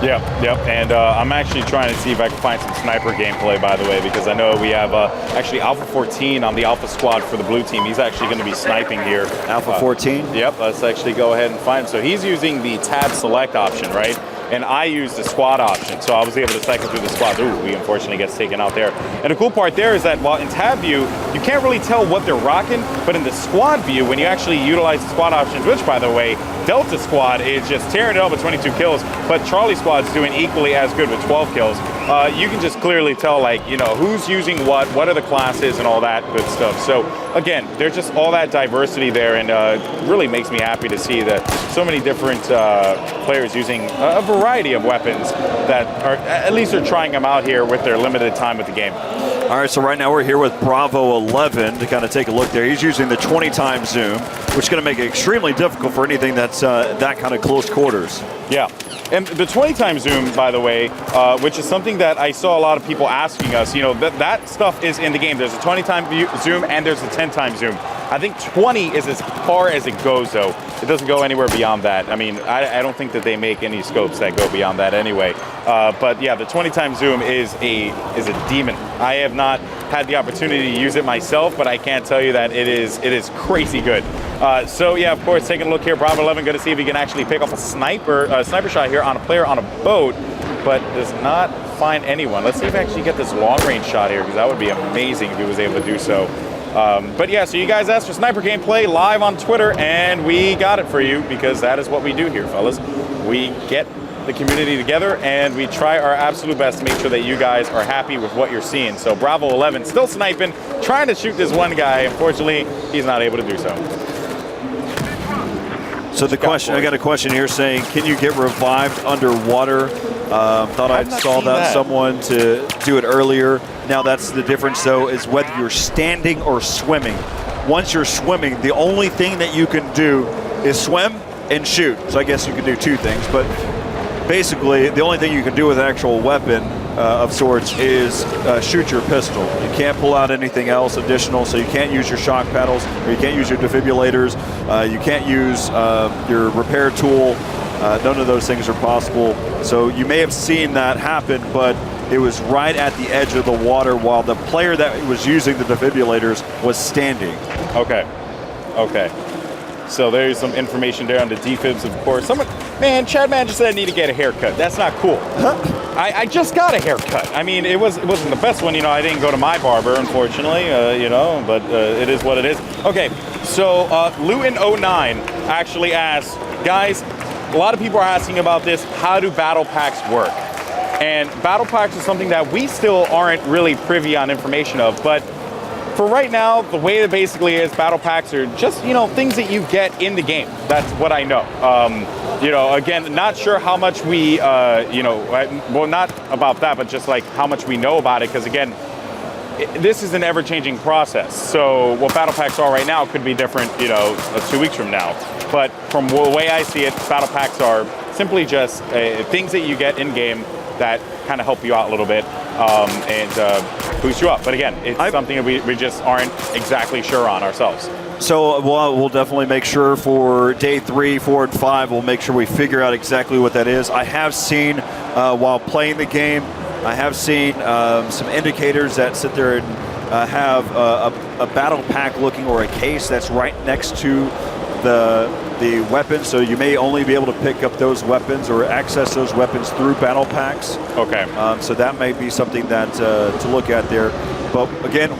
Yep. And I'm actually trying to see if I can find some sniper gameplay, by the way, because I know we have actually Alpha 14 on the Alpha squad for the blue team. He's actually going to be sniping here. Alpha 14? Yep, let's actually go ahead and find him. So he's using the tab select option, right? And I used the squad option, so I was able to cycle through the squad. Ooh, he unfortunately gets taken out there. And the cool part there is that while in tab view, you can't really tell what they're rocking, but in the squad view, when you actually utilize the squad options, which by the way, Delta Squad is just tearing it up with 22 kills, but Charlie Squad's doing equally as good with 12 kills. You can just clearly tell, like, you know, who's using what are the classes and all that good stuff. So again, there's just all that diversity there, and really makes me happy to see that so many different players using a variety of weapons that are, at least are trying them out here with their limited time with the game. All right, so right now we're here with Bravo 11 to kind of take a look there. He's using the 20 times zoom, which is going to make it extremely difficult for anything that's that kind of close quarters. Yeah, and the 20 times zoom, by the way, which is something that I saw a lot of people asking us, you know, that stuff is in the game. There's a 20 time zoom and there's a 10 time zoom. I think 20 is as far as it goes, though. It doesn't go anywhere beyond that. I mean, I don't think that they make any scopes that go beyond that anyway. But yeah, the 20 times zoom is a demon. I have not had the opportunity to use it myself, but I can't tell you that it is crazy good. So yeah, of course, taking a look here, Bravo 11 going to see if he can actually pick off a sniper shot here on a player on a boat, but does not find anyone. Let's see if I actually get this long range shot here, because that would be amazing if he was able to do so. But yeah, so you guys asked for sniper gameplay live on Twitter, and we got it for you, because that is what we do here, fellas. We get the community together, and we try our absolute best to make sure that you guys are happy with what you're seeing. So Bravo 11 still sniping, trying to shoot this one guy. Unfortunately, he's not able to do so. So the question, I got a question here saying, can you get revived underwater? Thought I saw that someone to do it earlier. Now that's the difference, though, is whether you're standing or swimming. Once you're swimming, the only thing that you can do is swim and shoot. So I guess you can do two things, but basically the only thing you can do with an actual weapon of sorts is shoot your pistol. You can't pull out anything else additional, so you can't use your shock paddles, or you can't use your defibrillators, you can't use your repair tool. None of those things are possible. So you may have seen that happen, but it was right at the edge of the water while the player that was using the defibrillators was standing. Okay. So there's some information there on the defibs, of course. Chad Man just said I need to get a haircut. That's not cool. I just got a haircut. I mean, it wasn't the best one. You know, I didn't go to my barber, unfortunately, you know, but it is what it is. Okay, so Luton09 actually asked, guys, a lot of people are asking about this. How do battle packs work? And battle packs is something that we still aren't really privy on information of, but for right now, the way it basically is, battle packs are just, you know, things that you get in the game. That's what I know. You know, again, not sure how much we, you know, well, not about that, but just like how much we know about it, because again, this is an ever-changing process. So what battle packs are right now could be different, you know, 2 weeks from now. But from the way I see it, battle packs are simply just things that you get in-game that kind of help you out a little bit and boost you up. But again, it's something that we just aren't exactly sure on ourselves. So we'll definitely make sure for day 3, 4, and 5, we'll make sure we figure out exactly what that is. I have seen, while playing the game, I have seen some indicators that sit there and have a battle pack looking, or a case that's right next to the weapon, so you may only be able to pick up those weapons or access those weapons through battle packs. Okay. So that may be something that to look at there. But again,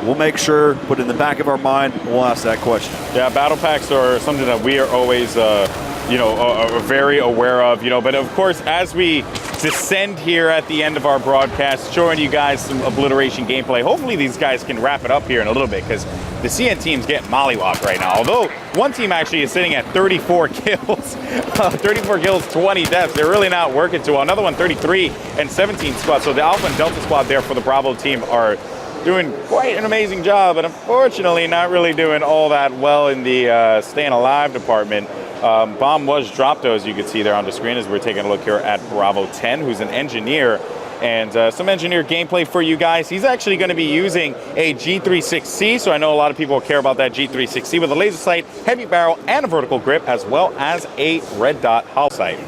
we'll make sure, put in the back of our mind, we'll ask that question. Yeah, battle packs are something that we are always, you know, very aware of, you know, but of course, as we descend here at the end of our broadcast, showing you guys some Obliteration gameplay. Hopefully these guys can wrap it up here in a little bit, because the CN team's getting mollywopped right now. Although one team actually is sitting at 34 kills, 34 kills, 20 deaths. They're really not working too well. Another one, 33 and 17 squad. So the Alpha and Delta squad there for the Bravo team are doing quite an amazing job, but unfortunately not really doing all that well in the staying alive department. Bomb was dropped, though, as you can see there on the screen, as we're taking a look here at Bravo 10, who's an engineer, and some engineer gameplay for you guys. He's actually going to be using a G36C, so I know a lot of people care about that G36C, with a laser sight, heavy barrel, and a vertical grip, as well as a red dot hull sight.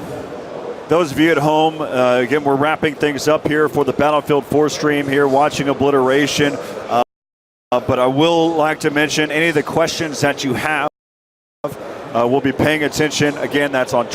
Those of you at home, again, we're wrapping things up here for the Battlefield 4 stream here, watching Obliteration. But I will like to mention any of the questions that you have. We'll be paying attention. Again, that's on